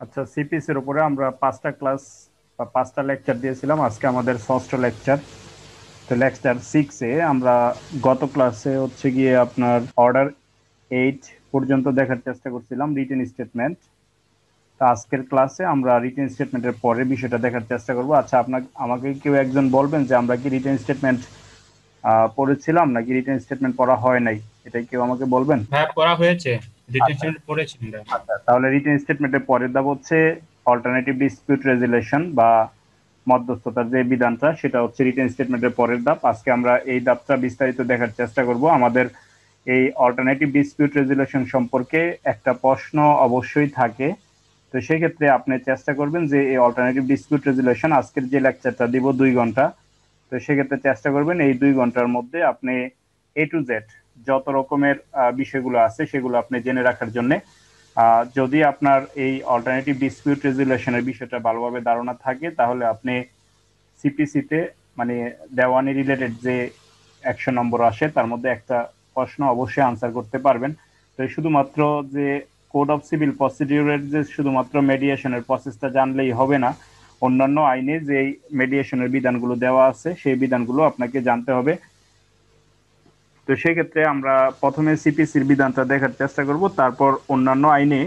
আচ্ছা, সিপিসির উপরে আমরা 5টা ক্লাস বা 5টা লেকচার দিয়েছিলাম। আজকে আমাদের ষষ্ঠ লেকচার। তো লেকচার 6-এ আমরা গত ক্লাসে হচ্ছে গিয়ে আপনার অর্ডার 8 পর্যন্ত দেখার চেষ্টা করছিলাম, রিটেন স্টেটমেন্ট। তো আজকের ক্লাসে আমরা রিটেন স্টেটমেন্টের পরের বিষয়টা দেখার চেষ্টা করব। আচ্ছা, আমাকে কেউ একজন বলবেন যে আমরা কি রিটেন স্টেটমেন্ট পড়েছিলাম নাকি রিটেন স্টেটমেন্ট পড়া হয় নাই? এটা কেউ আমাকে বলবেন? হ্যাঁ, পড়া হয়েছে। আচ্ছা, ডিটেনশন পড়েছি আমরা। আচ্ছা, তাহলে রিটেন স্টেটমেন্টের পরের ধাপ হচ্ছে অল্টারনেটিভ ডিসপিউট রেজুলেশন বা মধ্যস্থতার যে বিধানটা, সেটা হচ্ছে রিটেন স্টেটমেন্টের পরের ধাপ। আজকে আমরা এই ধাপটা বিস্তারিত দেখার চেষ্টা করব। আমাদের এই অল্টারনেটিভ ডিসপিউট রেজুলেশন সম্পর্কে একটা প্রশ্ন অবশ্যই থাকে। তো সেক্ষেত্রে আপনি চেষ্টা করবেন যে এই অল্টারনেটিভ ডিসপিউট রেজুলেশন, আজকের যে লেকচারটা দিব 2 ঘন্টা, তো সেক্ষেত্রে চেষ্টা করবেন এই 2 ঘন্টার মধ্যে আপনি A to Z যত রকমের বিষয়গুলো আছে সেগুলো আপনি জেনে রাখার জন্য। যদি আপনার এই অল্টারনেটিভ ডিসপিউট রেজুলেশনের বিষয়টা ভালোভাবে ধারণা থাকে, তাহলে আপনি সিপিসিতে মানে দেওয়ানি রিলেটেড যে 100 নম্বর আসে তার মধ্যে একটা প্রশ্ন অবশ্যই আনসার করতে পারবেন। তো শুধুমাত্র যে কোড অফ সিভিল প্রসিডিউরের যে শুধুমাত্র মেডিয়েশনের প্রসেসটা জানলেই হবে না, অন্যান্য আইনে যে মেডিয়েশনের বিধানগুলো দেওয়া আছে সেই বিধানগুলো আপনাকে জানতে হবে। তো সেক্ষেত্রে আমরা প্রথমে সিপিসির বিধানটা দেখার চেষ্টা করব, তারপর অন্যান্য আইনে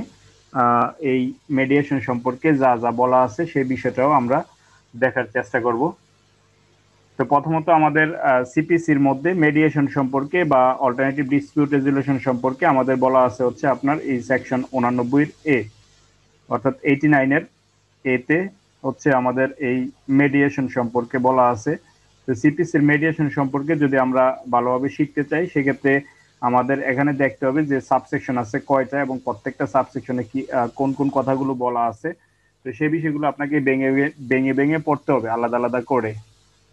এই মেডিয়েশন সম্পর্কে যা যা বলা আছে সেই বিষয়টাও আমরা দেখার চেষ্টা করব। তো প্রথমত আমাদের সিপিসির মধ্যে মেডিয়েশন সম্পর্কে বা অল্টারনেটিভ ডিসপিউট রেজুলেশন সম্পর্কে আমাদের বলা আছে হচ্ছে আপনার এই সেকশন 89 এ, অর্থাৎ 89-এর এতে হচ্ছে আমাদের এই মেডিয়েশন সম্পর্কে বলা আছে। তো সিপিসির মেডিয়েশন সম্পর্কে যদি আমরা ভালোভাবে শিখতে চাই, সেক্ষেত্রে আমাদের এখানে দেখতে হবে যে সাবসেকশন আছে কয়টা এবং প্রত্যেকটা সাবসেকশনে কি কোন কোন কথাগুলো বলা আছে। তো সেই বিষয়গুলো আপনাকে ভেঙে ভেঙে ভেঙে পড়তে হবে আলাদা আলাদা করে।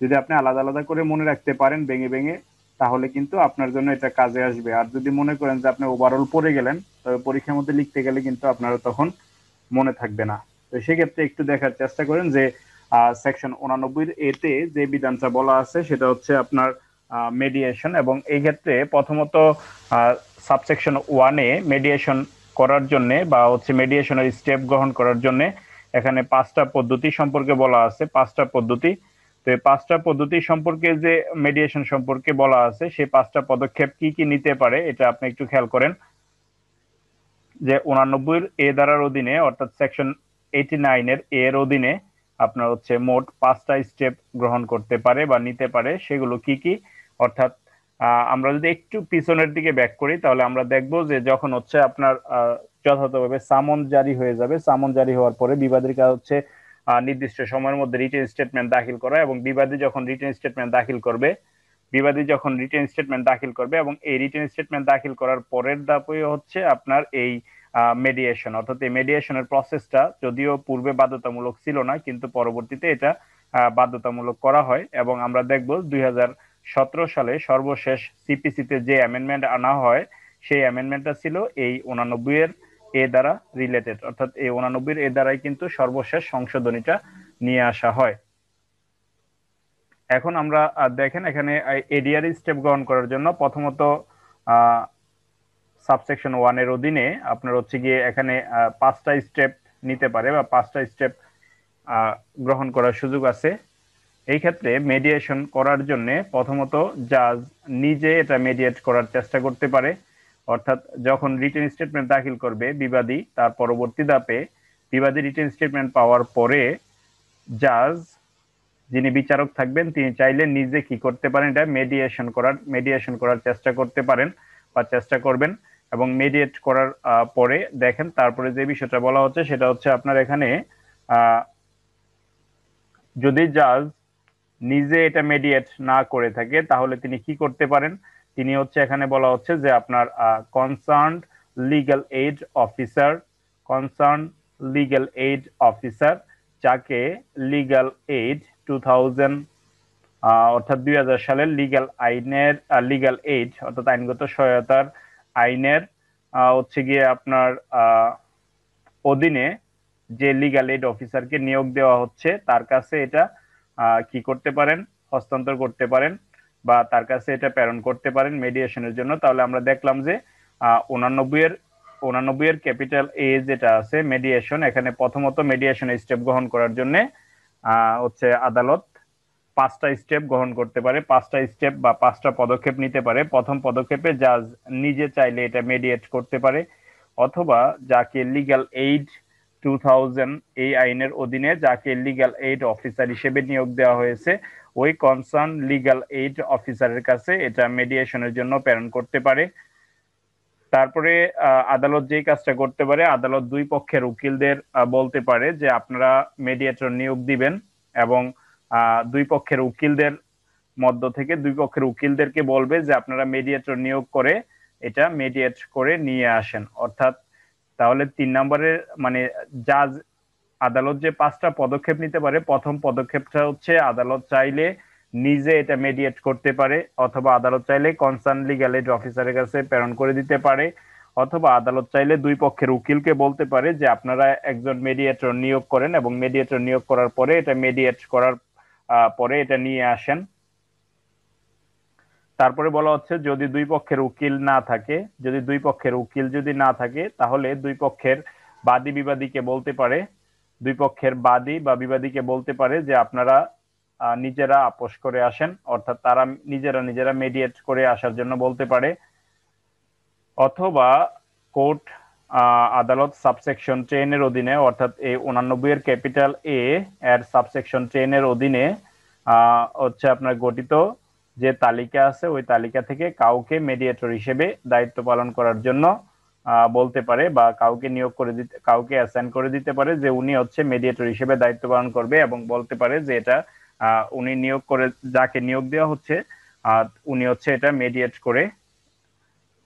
যদি আপনি আলাদা আলাদা করে মনে রাখতে পারেন ভেঙে ভেঙে, তাহলে কিন্তু আপনার জন্য এটা কাজে আসবে। আর যদি মনে করেন যে আপনি ওভারঅল পড়ে গেলেন, তবে পরীক্ষার মধ্যে লিখতে গেলে কিন্তু আপনার তখন মনে থাকবে না। তো সেক্ষেত্রে একটু দেখার চেষ্টা করেন যে সেকশন 89 এতে যে বিধানটা বলা আছে সেটা হচ্ছে আপনার মেডিয়েশন। এবং এই ক্ষেত্রে প্রথমত সাবসেকশন 1-এ মেডিয়েশন করার জন্য বা হচ্ছে মেডিয়েশনের স্টেপ গ্রহণ করার জন্য এখানে 5টা পদ্ধতি সম্পর্কে বলা আছে, 5টা পদ্ধতি। তো এই 5টা পদ্ধতি সম্পর্কে যে মেডিয়েশন সম্পর্কে বলা আছে সেই 5টা পদক্ষেপ কি কি নিতে পারে এটা আপনি একটু খেয়াল করেন। যে 89-এ ধারার অধীনে অর্থাৎ সেকশন 89-এর অধীনে আপনার হচ্ছে মোট 5টা স্টেপ গ্রহণ করতে পারে বা নিতে পারে। সেগুলো কি কি? অর্থাৎ আমরা যদি একটু পিছনের দিকে ব্যাক করি তাহলে আমরা দেখব যে যখন হচ্ছে আপনার যথাযথভাবে সামন জারি হয়ে যাবে, সামন জারি হওয়ার পরে বিবাদীর কাজ হচ্ছে নির্দিষ্ট সময়ের মধ্যে রিটেন স্টেটমেন্ট দাখিল করা। এবং বিবাদী যখন রিটেন স্টেটমেন্ট দাখিল করবে, এবং এই রিটেন স্টেটমেন্ট দাখিল করার পরের ধাপই হচ্ছে আপনার এই মেডিয়েশন। অর্থাৎ এই মেডিয়েশনের প্রসেসটা যদিও পূর্বে বাধ্যতামূলক ছিল না, কিন্তু পরবর্তীতে এটা বাধ্যতামূলক করা হয়। এবং আমরা দেখব 2017 সালে সর্বশেষ সিপিসিতে যে অ্যামেন্ডমেন্ট আনা হয় সেই অ্যামেন্ডমেন্টটা ছিল এই 89-এর দ্বারা রিলেটেড। অর্থাৎ এই 89-এর দ্বারাই কিন্তু সর্বশেষ সংশোধনীটা নিয়ে আসা হয়। এখন আমরা দেখেন এখানে এডিআর স্টেপ গ্রহণ করার জন্য প্রথমত সাবসেকশন 1-এর অধীনে আপনার হচ্ছে গিয়ে এখানে 5টা স্টেপ নিতে পারে বা 5টা স্টেপ গ্রহণ করার সুযোগ আছে। এই ক্ষেত্রে মেডিয়েশন করার জন্য প্রথমত জাজ নিজে এটা মেডিয়েট করার চেষ্টা করতে পারে। অর্থাৎ যখন রিটেন স্টেটমেন্ট দাখিল করবে বিবাদী, তার পরবর্তী ধাপে বিবাদী রিটেন স্টেটমেন্ট পাওয়ার পরে জাজ, যিনি বিচারক থাকবেন, তিনি চাইলে নিজে কি করতে পারেন, এটা মেডিয়েশন করার চেষ্টা করতে পারেন বা চেষ্টা করবেন। এবং মেডিয়েট করার পরে দেখেন তারপরে যে বিষয়টা বলা হচ্ছে সেটা হচ্ছে আপনার এখানে যদি জাজ নিজে এটা মেডিয়েট না করে থাকে তাহলে তিনি কি করতে পারেন। তিনি হচ্ছে এখানে বলা হচ্ছে যে আপনার concern legal aid officer, concern legal aid officer, যাকে লিগ্যাল এইড 2000 অর্থাৎ 2000 সালের লিগ্যাল এইড অর্থাৎ আইনগত সহায়তার আইনের হচ্ছে গিয়ে আপনার অধীনে যে লিগ্যাল এইড অফিসারকে নিয়োগ দেওয়া হচ্ছে তার কাছে এটা কি করতে পারেন, হস্তান্তর করতে পারেন বা তার কাছে এটা প্রেরণ করতে পারেন মেডিয়েশনের জন্য। তাহলে আমরা দেখলাম যে 89 এর 89 এর ক্যাপিটাল এ যেটা আছে মেডিয়েশন, এখানে প্রথমত মেডিয়েশন স্টেপ গ্রহণ করার জন্য হচ্ছে আদালত 5টা স্টেপ গ্রহণ করতে পারে, 5টা স্টেপ বা 5টা পদক্ষেপ নিতে পারে। প্রথম পদক্ষেপে জাজ নিজে চাইলে এটা মেডিয়েট করতে পারে, অথবা যাকে লিগ্যাল এইড 2000 এই আইনের অধীনে যাকে লিগ্যাল এইড অফিসার হিসেবে নিয়োগ দেওয়া হয়েছে ওই কনসার্ন লিগ্যাল এইড অফিসারের কাছে এটা মেডিয়েশনের জন্য প্রেরণ করতে পারে। তারপরে আদালত যেই কাজটা করতে পারে, আদালত দুই পক্ষের উকিলদের বলতে পারে যে আপনারা মেডিয়েটর নিয়োগ দিবেন, এবং দুই পক্ষের উকিলদের মধ্য থেকে দুই পক্ষের উকিলদেরকে বলবে যে আপনারা মেডিয়েটর নিয়োগ করে এটা মেডিয়েট করে নিয়ে আসেন। অর্থাৎ তাহলে 3 নম্বরের মানে জাজ আদালত যে 5টা পদক্ষেপ নিতে পারে, প্রথম পদক্ষেপটা হচ্ছে আদালত চাইলে নিজে এটা মেডিয়েট করতে পারে, অথবা আদালত চাইলে কনসার্ন লিগ্যাল এইড অফিসারের কাছে প্রেরণ করে দিতে পারে, অথবা আদালত চাইলে দুই পক্ষের উকিলকে বলতে পারে যে আপনারা একজন মেডিয়েটর নিয়োগ করেন এবং মেডিয়েটর নিয়োগ করার পরে এটা মেডিয়েট করার পরে এটা নিয়ে আসেন। তারপরে বলা হচ্ছে যদি দুই পক্ষের উকিল না থাকে, যদি না থাকে তাহলে দুই পক্ষের বাদী বিবাদীকে বলতে পারে, দুই পক্ষের বাদী বা বিবাদীকে বলতে পারে যে আপনারা নিজেরা আপোষ করে আসেন, অর্থাৎ তারা নিজেরা মেডিয়েট করে আসার জন্য বলতে পারে। অথবা কোর্ট আদালত সাবসেকশন 10 এর অধীনে, অর্থাৎ এই 89 এর ক্যাপিটাল এ এর সাবসেকশন 10 এর অধীনে হচ্ছে আপনার গঠিত যে তালিকা আছে ওই তালিকা থেকে কাউকে মেডিয়েটর হিসেবে দায়িত্ব পালন করার জন্য বলতে পারে, বা কাউকে নিয়োগ করে দিতে, কাউকে অ্যাসাইন করে দিতে পারে যে উনি হচ্ছে মেডিয়েটর হিসেবে দায়িত্ব পালন করবে, এবং বলতে পারে যে এটা উনি নিয়োগ করে, যাকে নিয়োগ দেওয়া হচ্ছে উনি হচ্ছে এটা মেডিয়েট করে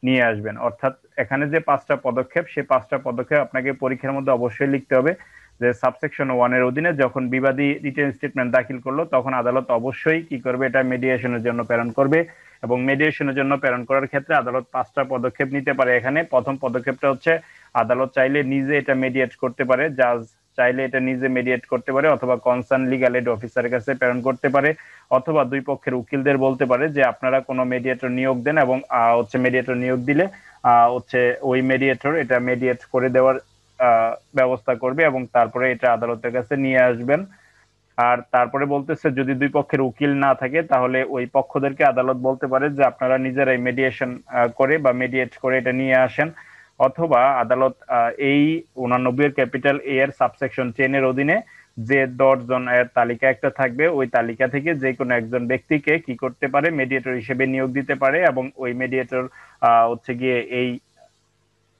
নিয়ে আসবেন। অর্থাৎ এখানে যে 5টা পদক্ষেপ, সেই 5টা পদক্ষেপ আপনাকে পরীক্ষার মধ্যে অবশ্যই লিখতে হবে। যে সাবসেকশন 1 এর অধীনে যখন বিবাদী রিটেন স্টেটমেন্ট দাখিল করলো তখন আদালত অবশ্যই কি করবে, এটা মেডিয়েশনের জন্য প্রেরণ করবে, এবং মেডিয়েশনের জন্য প্রেরণ করার ক্ষেত্রে আদালত 5টা পদক্ষেপ নিতে পারে। এখানে প্রথম পদক্ষেপটা হচ্ছে আদালত চাইলে নিজে এটা মেডিয়েট করতে পারে, জাজ চাইলে এটা নিজে মেডিয়েট করতে পারে, অথবা কনসার্ন লিগ্যাল এইড অফিসারের কাছে প্রেরণ করতে পারে, অথবা দুই পক্ষের উকিলদের বলতে পারে যে আপনারা কোনো মেডিয়েটর নিয়োগ দেন, এবং হচ্ছে মেডিয়েটর নিয়োগ দিলে হচ্ছে ওই মেডিয়েটর এটা মেডিয়েট করে দেওয়ার ব্যবস্থা করবে, এবং তারপরে এটা আদালতের কাছে নিয়ে আসবেন। আর তারপরে বলতেছে যদি দুই পক্ষের উকিল না থাকে তাহলে ওই পক্ষদেরকে আদালত বলতে পারে যে আপনারা নিজেরাই মেডিয়েশন করে বা মেডিয়েট করে এটা নিয়ে আসেন, অথবা আদালত এই 89 এর ক্যাপিটাল এ এর সাবসেকশন 10 এর অধীনে যে 10 জন এর তালিকা একটা থাকবে ওই তালিকা থেকে যে কোনো একজন ব্যক্তিকে কি করতে পারে, মেডিয়েটর হিসেবে নিয়োগ দিতে পারে, এবং ওই মেডিয়েটর হচ্ছে গিয়ে এই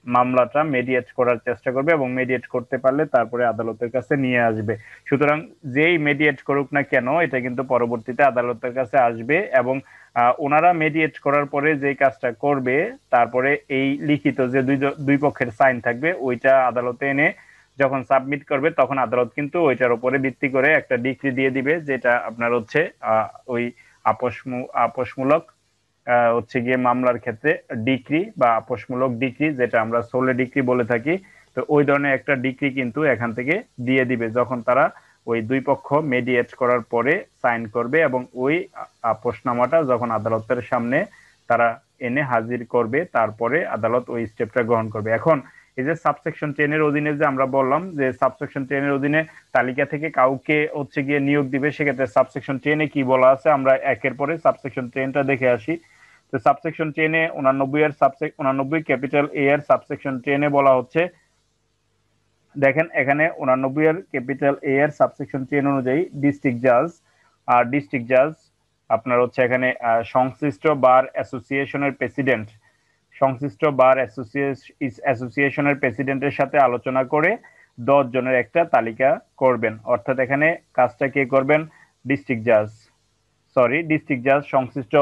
মামলাটা মেডিয়েট করার চেষ্টা করবে, এবং মেডিয়েট করতে পারলে তারপরে আদালতের কাছে নিয়ে আসবে। সুতরাং যেই মেডিয়েট করুক না কেন এটা কিন্তু পরবর্তীতে আদালতের কাছে আসবে, এবং ওনারা মেডিয়েট করার পরে যে কাজটা করবে তারপরে এই লিখিত যে দুই পক্ষের সাইন থাকবে ওইটা আদালতে এনে যখন সাবমিট করবে তখন আদালত কিন্তু ওইটার উপরে ভিত্তি করে একটা ডিক্রি দিয়ে দিবে, যেটা আপনার হচ্ছে ওই আপোষমূলক হচ্ছে গিয়ে মামলার ক্ষেত্রে ডিক্রি বা আপোষমূলক ডিক্রি, যেটা আমরা সোলে ডিক্রি বলে থাকি। তো ওই ধরনের একটা ডিক্রি কিন্তু এখান থেকে দিয়ে দিবে যখন তারা ওই দুই পক্ষ মেডিয়েট করার পরে সাইন করবে, এবং ওই আপোষনামাটা যখন আদালতের সামনে তারা এনে হাজির করবে তারপরে আদালত ওই স্টেপটা গ্রহণ করবে। এখন এই যে সাবসেকশন 10 এর অধীনে যে আমরা বললাম যে সাবসেকশন 10 এর অধীনে তালিকা থেকে কাউকে হচ্ছে গিয়ে নিয়োগ দিবে, সেক্ষেত্রে সাবসেকশন 10 এ কি বলা আছে আমরা একের পরে সাবসেকশন 10টা দেখে আসি। তো সাবসেকশন 10 এ 89 ক্যাপিটাল এ এর সাবসেকশন 10 এ বলা হচ্ছে, দেখেন এখানে 89 এর ক্যাপিটাল এ এর সাবসেকশন 10 অনুযায়ী ডিস্ট্রিক্ট জাজ আপনার হচ্ছে এখানে সংশ্লিষ্ট বার অ্যাসোসিয়েশনের প্রেসিডেন্টের সাথে আলোচনা করে 10 জনের একটা তালিকা করবেন। অর্থাৎ এখানে কাজটা কে করবেন, ডিস্ট্রিক্ট জাজ সংশ্লিষ্ট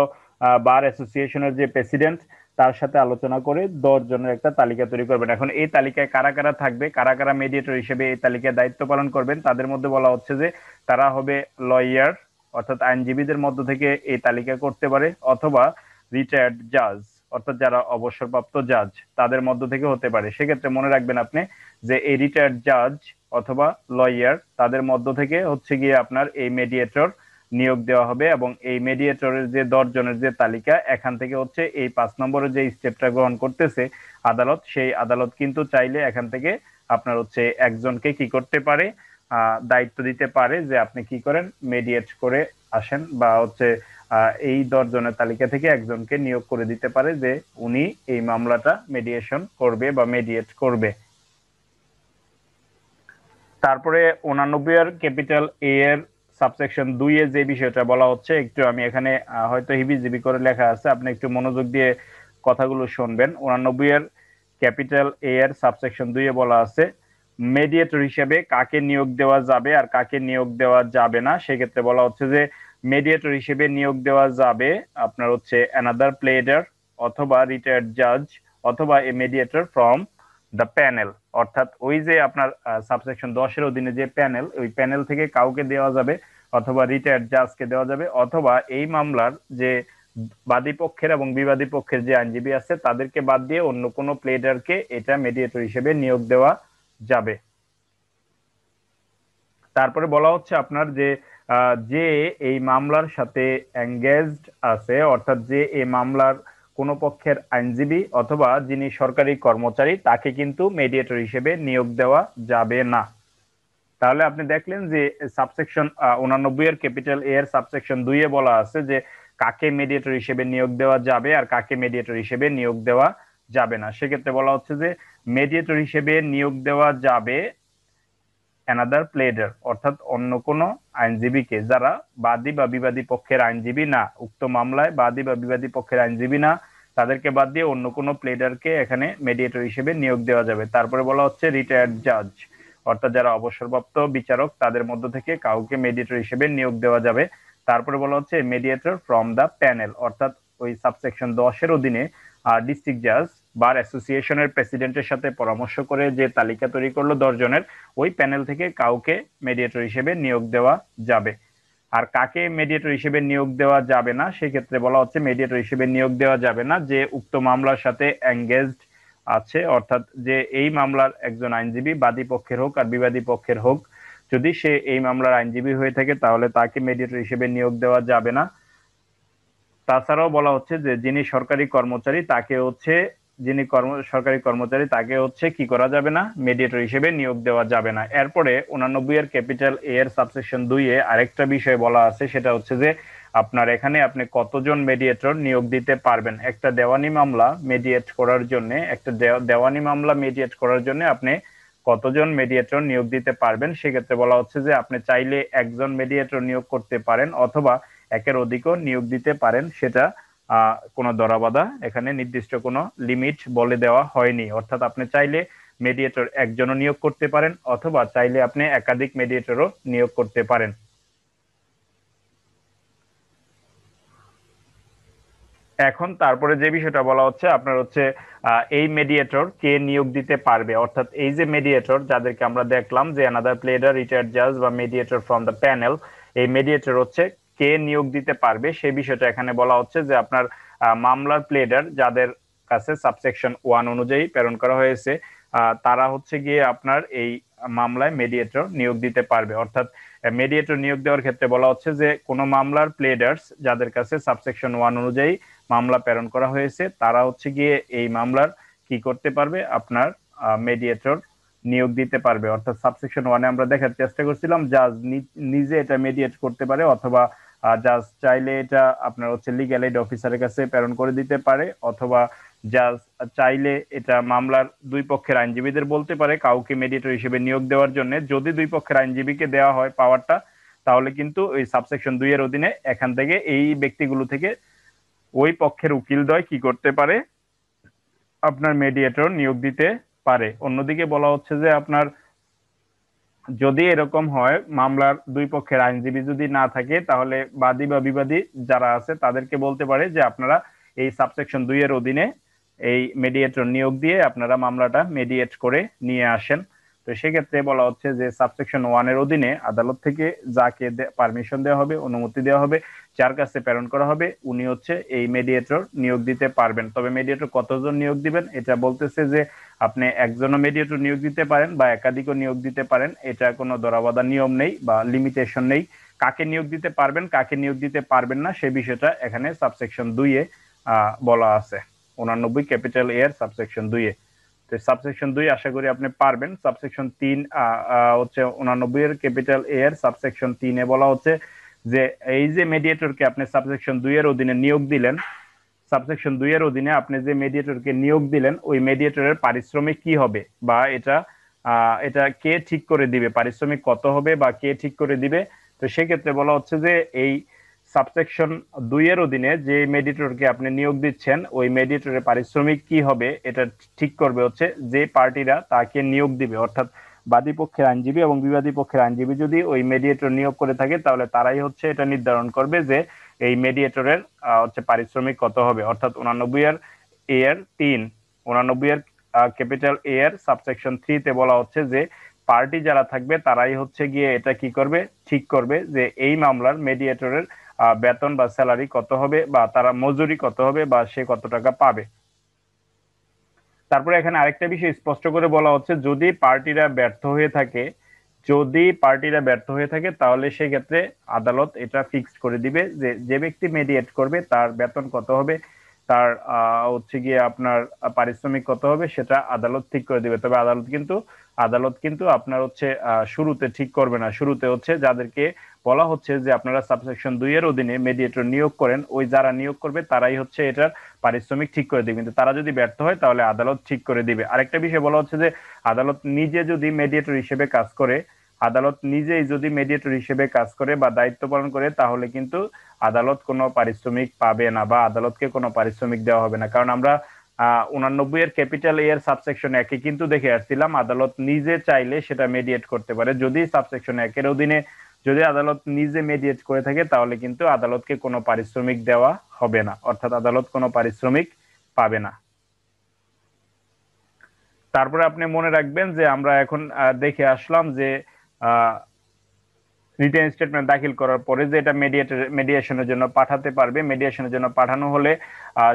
বার অ্যাসোসিয়েশনের যে প্রেসিডেন্ট তার সাথে আলোচনা করে 10 জনের একটা তালিকা তৈরি করবেন। এখন এই তালিকায় কারা কারা থাকবে, কারা কারা মেডিয়েটর হিসেবে এই তালিকায় দায়িত্ব পালন করবেন, তাদের মধ্যে বলা হচ্ছে যে তারা হবে লয়ার, অর্থাৎ আইনজীবীদের মধ্য থেকে এই তালিকা করতে পারে, অথবা রিটায়ার্ড জাজ, অর্থাৎ যারা অবসরপ্রাপ্ত জাজ তাদের মধ্য থেকে হতে পারে। সেক্ষেত্রে মনে রাখবেন আপনি যে এই রিটায়ার্ড জাজ অথবা লয়ার তাদের মধ্য থেকে হচ্ছে গিয়ে আপনার এই মেডিয়েটর নিয়োগ দেওয়া হবে এবং এই মেডিয়েটরের যে 10 জনের যে তালিকা, এখান থেকে হচ্ছে এই 5 নম্বরের যে স্টেপটা গ্রহণ করতেছে আদালত, সেই আদালত কিন্তু চাইলে এখান থেকে আপনার হচ্ছে একজনকে কি করতে পারে, দায়িত্ব দিতে পারে যে আপনি কি করেন, মেডিয়েট করে আসেন, বা হচ্ছে এই 10 জনের তালিকা থেকে একজনকে নিয়োগ করে দিতে পারে যে উনি এই মামলাটা মেডিয়েশন করবে বা মেডিয়েট করবে। তারপরে 89 এর ক্যাপিটাল এ এর সাবসেকশন 2 এ যে বিষয়টা বলা হচ্ছে, একটু আমি এখানে হয়তো হিবিজিবি করে লেখা আছে, আপনি একটু মনোযোগ দিয়ে কথাগুলো শুনবেন। 89 এর ক্যাপিটাল এ এর সাবসেকশন 2 এ বলা আছে মেডিয়েটর হিসেবে কাকে নিয়োগ দেওয়া যাবে আর কাকে নিয়োগ দেওয়া যাবে না। সেক্ষেত্রে বলা হচ্ছে যে মেডিয়েটর হিসেবে নিয়োগ দেওয়া যাবে আপনার হচ্ছে অ্যানাদার প্লেডার অথবা রিটায়ার্ড জাজ অথবা এ মেডিয়েটর ফ্রম দ্য প্যানেল। অর্থাৎ ওই যে আপনার সাবসেকশন 10 এর অধীনে যে প্যানেল, ওই প্যানেল থেকে কাউকে দেওয়া যাবে, অথবা রিটায়ার্ড জাজকে দেওয়া যাবে, অথবা এই মামলার যে বাদী পক্ষের এবং বিবাদী পক্ষের যে আইনজীবী আছে তাদেরকে বাদ দিয়ে অন্য কোনো প্লেডারকে এটা মেডিয়েটর হিসেবে নিয়োগ দেওয়া যাবে। তারপরে বলা হচ্ছে আপনার যে যে এই মামলার সাথে এঙ্গেজড আছে, অর্থাৎ যে এই মামলার কোন পক্ষের আইনজীবী অথবা যিনি সরকারি কর্মচারী, তাকে কিন্তু মেডিয়েটর হিসেবে নিয়োগ দেওয়া যাবে না। তাহলে আপনি দেখলেন যে সাবসেকশন 89 এর ক্যাপিটাল এ এর সাবসেকশন 2 এ বলা আছে যে কাকে মেডিয়েটর হিসেবে নিয়োগ দেওয়া যাবে আর কাকে মেডিয়েটর হিসেবে নিয়োগ দেওয়া যাবে না। সেক্ষেত্রে বলা হচ্ছে যে মেডিয়েটর হিসেবে নিয়োগ দেওয়া যাবে অ্যানাদার প্লেডার, অর্থাৎ অন্য কোন আইনজীবীকে, যারা বাদী বা বিবাদী পক্ষের আইনজীবী না, উক্ত মামলায় বাদী বা বিবাদী পক্ষের আইনজীবী না, তাদেরকে বাদ দিয়ে অন্য কোনো প্লেডারকে এখানে মেডিয়েটর হিসেবে নিয়োগ দেওয়া যাবে। তারপরে বলা হচ্ছে রিটায়ার্ড জাজ, অর্থাৎ যারা অবসরপ্রাপ্ত বিচারক, তাদের মধ্য থেকে কাউকে মেডিয়েটর হিসেবে নিয়োগ দেওয়া যাবে। তারপরে বলা হচ্ছে মেডিয়েটর ফ্রম দ্য প্যানেল, অর্থাৎ ওই সাবসেকশন 10 এর অধীনে ডিস্ট্রিক্ট জাজ বার অ্যাসোসিয়েশনের প্রেসিডেন্টের সাথে পরামর্শ করে যে তালিকা তৈরি করলো 10 জনের, ওই প্যানেল থেকে কাউকে মেডিয়েটর হিসেবে নিয়োগ দেওয়া যাবে। আর কাকে মেডিয়েটর হিসেবে নিয়োগ দেওয়া যাবে না, সেক্ষেত্রে বলা হচ্ছে মেডিয়েটর হিসেবে নিয়োগ দেওয়া যাবে না যে উক্ত মামলার সাথে এঙ্গেজড আছে, অর্থাৎ যে এই মামলার একজন আইনজীবী, বাদী পক্ষের হোক আর বিবাদী পক্ষের হোক, যদি সে এই মামলার আইনজীবী হয়ে থাকে তাহলে তাকে মেডিয়েটর হিসেবে নিয়োগ দেওয়া যাবে না। তাছাড়াও বলা হচ্ছে যে যিনি সরকারি কর্মচারী তাকে হচ্ছে, যিনি সরকারি কর্মচারী তাকে হচ্ছে কি করা যাবে না, মেডিয়েটর হিসেবে নিয়োগ দেওয়া যাবে না। এরপরে 89 এর ক্যাপিটাল এ এর সাবসেকশন 2 এ আরেকটা বিষয় বলা আছে, সেটা হচ্ছে যে আপনার এখানে আপনি কতজন মেডিয়েটর নিয়োগ দিতে পারবেন। একটা দেওয়ানি মামলা মেডিয়েট করার জন্য, একটা দেওয়ানি মামলা মেডিয়েট করার জন্য আপনি কতজন মেডিয়েটর নিয়োগ দিতে পারবেন। সেক্ষেত্রে বলা হচ্ছে যে আপনি চাইলে একজন মেডিয়েটর নিয়োগ করতে পারেন অথবা একের অধিকও নিয়োগ দিতে পারেন। সেটা কোনো ধরাবাধা এখানে নির্দিষ্ট কোনো লিমিট বলে দেওয়া হয়নি। অর্থাৎ আপনি চাইলে মেডিয়েটর একজনও নিয়োগ করতে পারেন অথবা চাইলে আপনি একাধিক মেডিয়েটরও নিয়োগ করতে পারেন। এখন তারপরে যে বিষয়টা বলা হচ্ছে আপনার হচ্ছে এই মেডিয়েটর কে নিয়োগ দিতে পারবে, অর্থাৎ এই যে মেডিয়েটর যাদেরকে আমরা দেখলাম যে অ্যানাদার প্লেডার, রিটায়ার্ড জাজ বা মেডিয়েটর ফ্রম দ্য প্যানেল, এই মেডিয়েটর হচ্ছে কে নিয়োগ দিতে পারবে সেই বিষয়টা এখানে বলা হচ্ছে যে আপনার মামলার প্লেডার যাদের কাছে সাবসেকশন 1 অনুযায়ী প্রেরণ করা হয়েছে, তারা হচ্ছে গিয়ে আপনার এই মামলায় মেডিয়েটর নিয়োগ দিতে পারবে। অর্থাৎ মেডিয়েটর নিয়োগ দেওয়ার ক্ষেত্রে বলা হচ্ছে যে কোনো মামলার প্লেডার্স যাদের কাছে সাবসেকশন 1 অনুযায়ী মামলা প্রেরণ করা হয়েছে, তারা হচ্ছে গিয়ে এই মামলার কি করতে পারবে, আপনার মেডিয়েটর নিয়োগ দিতে পারবে। অর্থাৎ সাবসেকশন 1 আমরা দেখার চেষ্টা করছিলাম জাজ নিজে এটা মেডিয়েট করতে পারে, অথবা জাজ চাইলে এটা আপনার হচ্ছে লিগ্যাল এইড অফিসারের কাছে প্রেরণ করে দিতে পারে, অথবা জাজ চাইলে এটা মামলার দুই পক্ষের আইনজীবীদের বলতে পারে কাউকে মেডিয়েটর হিসেবে নিয়োগ দেওয়ার জন্য। যদি দুই পক্ষের আইনজীবীকে দেওয়া হয় পাওয়ারটা, তাহলে কিন্তু ওই সাবসেকশন 2 এর অধীনে এখান থেকে এই ব্যক্তিগুলো থেকে ওই পক্ষের উকিলদ্বয় কি করতে পারে, আপনার মেডিয়েটর নিয়োগ দিতে পারে। অন্যদিকে বলা হচ্ছে যে আপনার যদি এরকম হয় মামলার দুই পক্ষের আইনজীবী যদি না থাকে, তাহলে বাদী বা বিবাদী যারা আছে তাদেরকে বলতে পারে যে আপনারা এই সাবসেকশন 2 এর অধীনে এই মেডিয়েটর নিয়োগ দিয়ে আপনারা মামলাটা মেডিয়েট করে নিয়ে আসেন। তো সেক্ষেত্রে বলা হচ্ছে যে সাবসেকশন 1 এর অধীনে আদালত থেকে যাকে পারমিশন দেওয়া হবে, অনুমতি দেওয়া হবে, যার কাছে প্রেরণ করা হবে, উনি হচ্ছে এই মেডিয়েটর নিয়োগ দিতে পারবেন। তবে মেডিয়েটর কতজন নিয়োগ দিবেন এটা বলতেছে যে আপনি একজনও মেডিয়েটর নিয়োগ দিতে পারেন বা একাধিকও নিয়োগ দিতে পারেন, এটা কোনো ধরাবাঁধা নিয়ম নেই বা লিমিটেশন নেই। কাকে নিয়োগ দিতে পারবেন কাকে নিয়োগ দিতে পারবেন না সে বিষয়টা এখানে সাবসেকশন 2 এ বলা আছে, 89 ক্যাপিটাল এর সাবসেকশন 2 এ। তো সাবসেকশন 2 আশা করি আপনি পারবেন। সাবসেকশন 3 হচ্ছে 89 এর ক্যাপিটাল এর সাবসেকশন 3 এ বলা হচ্ছে যে এই যে মেডিয়েটরকে আপনি সাবসেকশন 2 এর অধীনে নিয়োগ দিলেন, সাবসেকশন 2 এর অধীনে আপনি যে মেডিয়েটরকে নিয়োগ দিলেন ওই মেডিয়েটরের পারিশ্রমিক কি হবে বা এটা কে ঠিক করে দিবে, পারিশ্রমিক কত হবে বা কে ঠিক করে দিবে। তো সেক্ষেত্রে বলা হচ্ছে যে এই সাবসেকশন 2 এর অধীনে যে মেডিয়েটরকে আপনি নিয়োগ দিচ্ছেন ওই মেডিয়েটরের পারিশ্রমিক কি হবে এটা ঠিক করবে হচ্ছে যে পার্টিরা তাকে নিয়োগ দিবে, অর্থাৎ বাদী পক্ষের আইনজীবী এবং বিবাদী পক্ষের আইনজীবী যদি ওই মেডিয়েটর নিয়োগ করে থাকে তাহলে তারাই হচ্ছে এটা নির্ধারণ করবে যে এই মেডিয়েটরের হচ্ছে পারিশ্রমিক কত হবে। অর্থাৎ 89 এর এ এর 3, 89 এর ক্যাপিটাল এ এর সাবসেকশন 3 তে বলা হচ্ছে যে পার্টি যারা থাকবে তারাই হচ্ছে গিয়ে এটা কি করবে, ঠিক করবে যে এই মামলার মেডিয়েটরের বেতন বা স্যালারি কত হবে বা তারা মজুরি কত হবে বা সে কত টাকা পাবে। তারপরে এখানে আরেকটা বিষয় স্পষ্ট করে বলা হচ্ছে যদি পার্টিরা ব্যর্থ হয়ে থাকে, যদি পার্টিরা ব্যর্থ হয়ে থাকে তাহলে সেক্ষেত্রে আদালত এটা ফিক্সড করে দিবে যে যে ব্যক্তি মেডিয়েট করবে তার বেতন কত হবে, তার হচ্ছে গিয়ে আপনার পারিশ্রমিক কত হবে সেটা আদালত ঠিক করে দিবে। তবে আদালত কিন্তু আপনার হচ্ছে শুরুতে ঠিক করবে না। শুরুতে হচ্ছে যাদেরকে বলা হচ্ছে যে আপনারা সাবসেকশন 2 এর অধীনে মেডিয়েটর নিয়োগ করেন, ওই যারা নিয়োগ করবে তারাই হচ্ছে এটার পারিশ্রমিক ঠিক করে দিবে, কিন্তু তারা যদি ব্যর্থ হয় তাহলে আদালত ঠিক করে দিবে। আরেকটা বিষয় বলা হচ্ছে যে আদালত নিজে যদি মেডিয়েটর হিসেবে কাজ করে, আদালত নিজেই যদি মেডিয়েটর হিসেবে কাজ করে বা দায়িত্ব পালন করে তাহলে কিন্তু আদালত কোনো পারিশ্রমিক পাবে না বা আদালতকে কোনো পারিশ্রমিক দেওয়া হবে না। কারণ আমরা 89 এর ক্যাপিটাল এর সাবসেকশন 1 এ কিন্তু দেখে আসছিলাম আদালত নিজে চাইলে সেটা মেডিয়েট করতে পারে। যদি সাবসেকশন 1 এর অধীনে যদি আদালত নিজে মেডিয়েট করে থাকে তাহলে কিন্তু আদালতকে কোনো পারিশ্রমিক দেওয়া হবে না, অর্থাৎ আদালত কোনো পারিশ্রমিক পাবে না। তারপরে আপনি মনে রাখবেন যে আমরা এখন দেখে আসলাম যে রিটেন স্টেটমেন্ট দাখিল করার পরে যে এটা মেডিয়েশনের জন্য পাঠাতে পারবে। মেডিয়েশনের জন্য পাঠানো হলে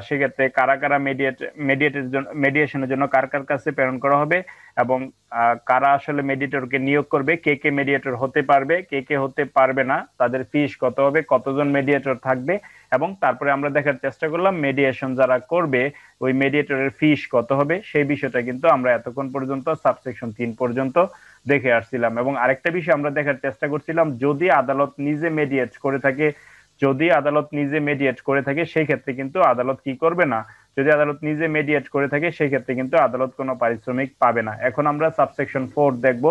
সেক্ষেত্রে কারা কারা মেডিয়েশনের জন্য কার কার কাছে প্রেরণ করা হবে এবং কারা আসলে মেডিয়েটরকে নিয়োগ করবে, কে কে মেডিয়েটর হতে পারবে, কে কে হতে পারবে না, তাদের ফিস কত হবে, কতজন মেডিয়েটর থাকবে, এবং তারপরে আমরা দেখার চেষ্টা করলাম মেডিয়েশন যারা করবে ওই মেডিয়েটরের ফিস কত হবে। সেই বিষয়টা কিন্তু আমরা এতক্ষণ পর্যন্ত সাবসেকশন 3 পর্যন্ত দেখে আসছিলাম। এবং আরেকটা বিষয় আমরা দেখার চেষ্টা করছিলাম যদি আদালত নিজে মেডিয়েট করে থাকে, যদি আদালত নিজে মেডিয়েট করে থাকে সেই ক্ষেত্রে কিন্তু আদালত কি করবে না, যদি আদালত নিজে মেডিয়েট করে থাকে সেই ক্ষেত্রে কিন্তু আদালত কোনো পারিশ্রমিক পাবে না। এখন আমরা সাবসেকশন 4 দেখব,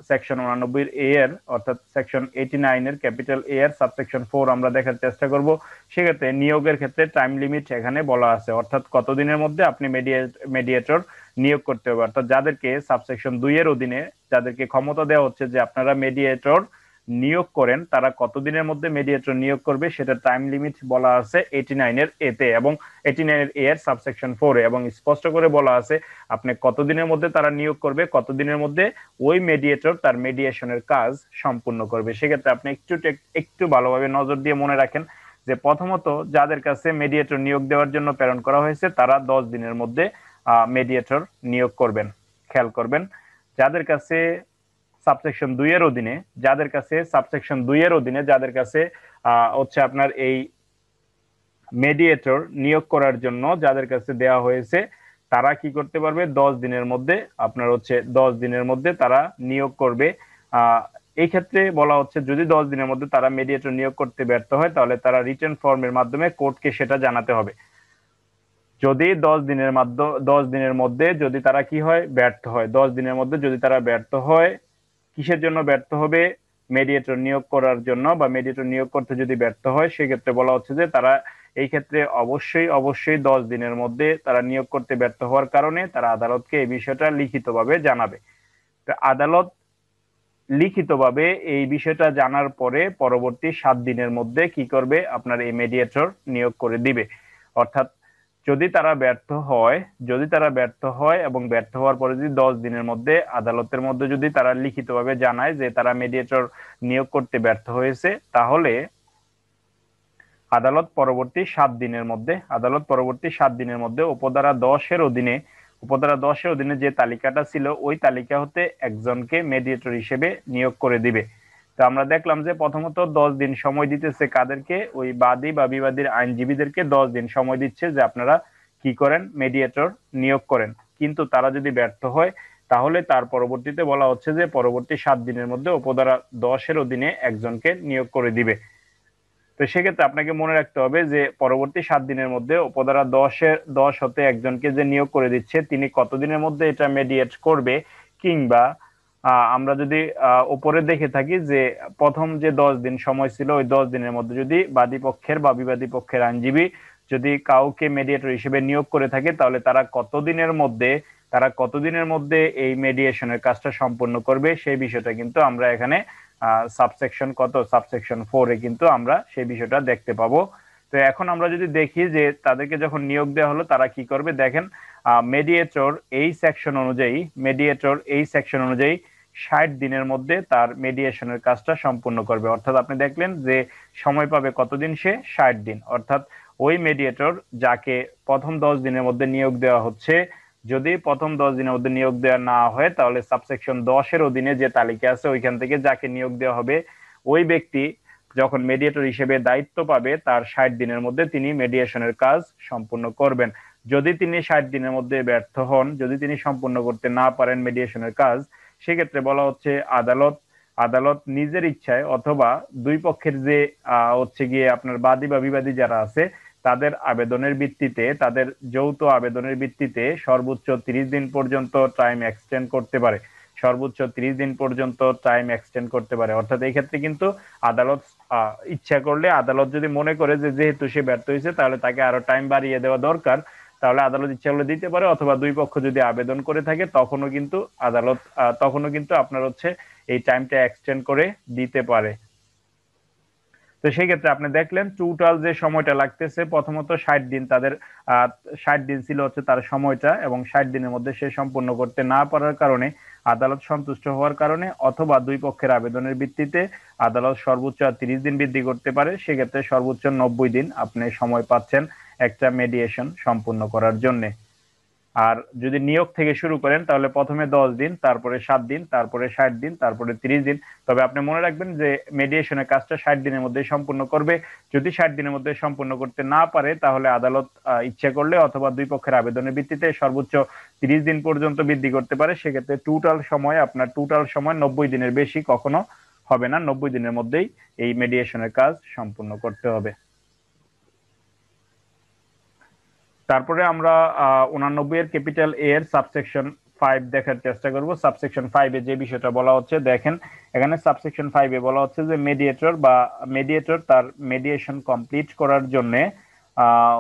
সেকশন 89 এ এর অর্থাৎ সেকশন 89 এর ক্যাপিটাল এ এর সাবসেকশন 4 আমরা দেখার চেষ্টা করব। সেক্ষেত্রে নিয়োগের ক্ষেত্রে টাইম লিমিট এখানে বলা আছে, অর্থাৎ কতদিনের মধ্যে আপনি মেডিয়েটর নিয়োগ করতে হবে। অর্থাৎ যাদেরকে সাবসেকশন 2 এর অধীনে যাদেরকে ক্ষমতা দেওয়া হচ্ছে যে আপনারা মেডিয়েটর নিয়োগ করেন তারা কতদিনের মধ্যে মেডিয়েটর নিয়োগ করবে সেটা টাইম লিমিট বলা আছে 89 এর এতে এবং 89 এর এ এর সাবসেকশন 4 এ, এবং স্পষ্ট করে বলা আছে আপনি কতদিনের মধ্যে তারা নিয়োগ করবে, কতদিনের মধ্যে ওই মেডিয়েটর তার মেডিয়েশনের কাজ সম্পূর্ণ করবে। সেক্ষেত্রে আপনি একটু ভালোভাবে নজর দিয়ে মনে রাখেন যে প্রথমত যাদের কাছে মেডিয়েটর নিয়োগ দেওয়ার জন্য প্রেরণ করা হয়েছে তারা 10 দিনের মধ্যে মেডিয়েটর নিয়োগ করবেন। খেয়াল করবেন যাদের কাছে সাবসেকশন 2 এর অধীনে, যাদের কাছে সাবসেকশন 2 এর অধীনে যাদের কাছে হচ্ছে আপনার এই মেডিয়েটর নিয়োগ করার জন্য যাদের কাছে দেওয়া হয়েছে তারা কি করতে পারবে 10 দিনের মধ্যে, আপনার হচ্ছে 10 দিনের মধ্যে তারা নিয়োগ করবে। এই ক্ষেত্রে বলা হচ্ছে যদি 10 দিনের মধ্যে তারা মেডিয়েটর নিয়োগ করতে ব্যর্থ হয় তাহলে তারা রিটেন ফর্মের মাধ্যমে কোর্টকে সেটা জানাতে হবে। যদি 10 দিনের মধ্যে যদি তারা কি হয় ব্যর্থ হয়, 10 দিনের মধ্যে যদি তারা ব্যর্থ হয়, কিসের জন্য ব্যর্থ হবে, মেডিয়েটর নিয়োগ করার জন্য বা মেডিয়েটর নিয়োগ করতে যদি ব্যর্থ হয় সেক্ষেত্রে বলা হচ্ছে যে তারা এই ক্ষেত্রে অবশ্যই 10 দিনের মধ্যে তারা নিয়োগ করতে ব্যর্থ হওয়ার কারণে তারা আদালতকে এই বিষয়টা লিখিতভাবে জানাবে। তো আদালত লিখিতভাবে এই বিষয়টা জানার পরে পরবর্তী 7 দিনের মধ্যে কি করবে, আপনার এই মেডিয়েটর নিয়োগ করে দিবে। অর্থাৎ যদি তারা ব্যর্থ হয়, যদি তারা ব্যর্থ হয় এবং ব্যর্থ হওয়ার পরে যদি 10 দিনের মধ্যে আদালতের মধ্যে যদি তারা লিখিতভাবে জানায় যে তারা মেডিয়েটর নিয়োগ করতে ব্যর্থ হয়েছে, তাহলে আদালত পরবর্তী 7 দিনের মধ্যে উপধারা 10-এর অধীনে যে তালিকাটা ছিল ওই তালিকা হতে একজনকে মেডিয়েটর হিসেবে নিয়োগ করে দিবে। তো আমরা দেখলাম যে প্রথমত 10 দিন সময় দিতেছে কাদেরকে, ওই বাদী বা বিবাদীর আইনজীবীদেরকে 10 দিন সময় দিচ্ছে যে আপনারা কি করেন, মেডিয়েটর নিয়োগ করেন। কিন্তু তারা যদি ব্যর্থ হয় তাহলে তার পরবর্তীতে বলা হচ্ছে যে পরবর্তী 7 দিনের মধ্যে উপধারা 10-এর অধীনে একজনকে নিয়োগ করে দিবে। তো সেক্ষেত্রে আপনাকে মনে রাখতে হবে যে পরবর্তী 7 দিনের মধ্যে উপধারা 10 হতে একজনকে যে নিয়োগ করে দিচ্ছে তিনি কতদিনের মধ্যে এটা মেডিয়েট করবে, কিংবা আমরা যদি উপরে দেখে থাকি যে প্রথম যে 10 দিন সময় ছিল ওই 10 দিনের মধ্যে যদি বাদী পক্ষের বা বিবাদী পক্ষের আইনজীবী যদি কাউকে মেডিয়েটর হিসেবে নিয়োগ করে থাকে তাহলে তারা কতদিনের মধ্যে এই মেডিয়েশনের কাজটা সম্পন্ন করবে, সেই বিষয়টা কিন্তু আমরা এখানে সাবসেকশন 4-এ কিন্তু আমরা সেই বিষয়টা দেখতে পাবো। তো এখন আমরা যদি দেখি যে তাদেরকে যখন নিয়োগ দেওয়া হলো তারা কি করবে, দেখেন মেডিয়েটর এই সেকশন অনুযায়ী 60 দিনের মধ্যে তার মেডিয়েশনের কাজটা সম্পূর্ণ করবে। অর্থাৎ আপনি দেখলেন যে সময় পাবে কতদিন, সে 60 দিন। অর্থাৎ ওই মেডিয়েটর যাকে প্রথম 10 দিনের মধ্যে নিয়োগ দেওয়া হচ্ছে, যদি প্রথম 10 দিনের মধ্যে নিয়োগ দেওয়া না হয় তাহলে সাবসেকশন 10-এর অধীনে যে তালিকা আছে ওইখান থেকে যাকে নিয়োগ দেওয়া হবে ওই ব্যক্তি যখন মেডিয়েটর হিসেবে দায়িত্ব পাবে তার 60 দিনের মধ্যে তিনি মেডিয়েশনের কাজ সম্পূর্ণ করবেন। যদি তিনি 60 দিনের মধ্যে ব্যর্থ হন, যদি তিনি সম্পূর্ণ করতে না পারেন মেডিয়েশনের কাজ, সেক্ষেত্রে বলা হচ্ছে আদালত আদালত নিজের ইচ্ছায় অথবা দুই পক্ষের যে হচ্ছে গিয়ে আপনার বাদী বা বিবাদী যারা আছে তাদের যৌথ আবেদনের ভিত্তিতে সর্বোচ্চ 30 দিন পর্যন্ত টাইম এক্সটেন্ড করতে পারে। অর্থাৎ এই ক্ষেত্রে কিন্তু আদালত ইচ্ছা করলে, আদালত যদি মনে করে যে যেহেতু সে ব্যর্থ হয়েছে তাহলে তাকে আরো টাইম বাড়িয়ে দেওয়া দরকার, তাহলে আদালত ইচ্ছা করলে দিতে পারে। অথবা দুই পক্ষ যদি আবেদন করে থাকে তখনও কিন্তু আপনার হচ্ছে এই টাইমটা এক্সটেন্ড করে দিতে পারে। তো সেই ক্ষেত্রে আপনি দেখলেন টোটাল যে সময়টা লাগতেছে, প্রথমত 60 দিন, তাদের 60 দিন ছিল হচ্ছে তার সময়টা, এবং 60 দিনের মধ্যে সে সম্পূর্ণ করতে না পারার কারণে আদালত সন্তুষ্ট হওয়ার কারণে অথবা দুই পক্ষের আবেদনের ভিত্তিতে আদালত সর্বোচ্চ 30 দিন বৃদ্ধি করতে পারে। সেক্ষেত্রে সর্বোচ্চ 90 দিন আপনি সময় পাচ্ছেন একটা মেডিয়েশন সম্পূর্ণ করার জন্য। আর যদি নিয়োগ থেকে শুরু করেন তাহলে প্রথমে 10 দিন, তারপরে 7 দিন, তারপরে 60 দিন, তারপরে 30 দিন। তবে আপনি মনে রাখবেন যে মেডিয়েশনের কাজটা 60 দিনের মধ্যে সম্পূর্ণ করবে। যদি 60 দিনের মধ্যে সম্পূর্ণ করতে না পারে তাহলে আদালত ইচ্ছে করলে অথবা দুই পক্ষের আবেদনের ভিত্তিতে সর্বোচ্চ 30 দিন পর্যন্ত বৃদ্ধি করতে পারে। সেক্ষেত্রে টোটাল সময় 90 দিনের বেশি কখনো হবে না, 90 দিনের মধ্যেই এই মেডিয়েশনের কাজ সম্পূর্ণ করতে হবে। তারপরে আমরা 89 এর ক্যাপিটাল এ এর সাবসেকশন 5 দেখার চেষ্টা করব। সাবসেকশন 5 এ যে বিষয়টা বলা হচ্ছে, দেখেন এখানে সাবসেকশন 5 এ বলা হচ্ছে যে মেডিয়েটর তার মেডিয়েশন কমপ্লিট করার জন্য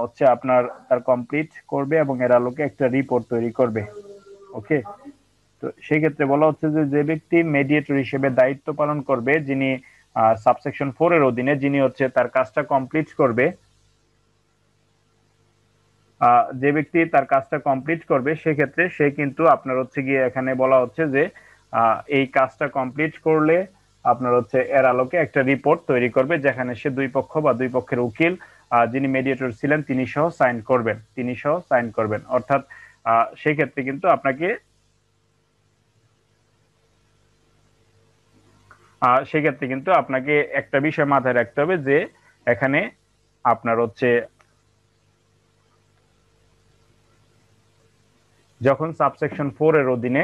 হচ্ছে আপনার তার কমপ্লিট করবে এবং এর আলোকে একটা রিপোর্ট তৈরি করবে। ওকে, তো সেই ক্ষেত্রে বলা হচ্ছে যে যে ব্যক্তি মেডিয়েটর হিসেবে দায়িত্ব পালন করবে, যিনি সাবসেকশন 4 এর অধীনে, যিনি হচ্ছে তার কাজটা কমপ্লিট করবে, যে ব্যক্তি তার কাজটা কমপ্লিট করবে সেক্ষেত্রে সে কিন্তু আপনার হচ্ছে গিয়ে এখানে বলা হচ্ছে যে এই কাজটা কমপ্লিট করলে আপনার হচ্ছে এর আলোকে একটা রিপোর্ট তৈরি করবে, যেখানে সে দুই পক্ষ বা দুই পক্ষের উকিল যিনি মেডিয়েটর ছিলেন তিনি সহ সাইন করবেন। অর্থাৎ সেই ক্ষেত্রে কিন্তু আপনাকে একটা বিষয় মাথায় রাখতে হবে যে এখানে আপনার হচ্ছে যখন সাবসেকশন 4 এর অধীনে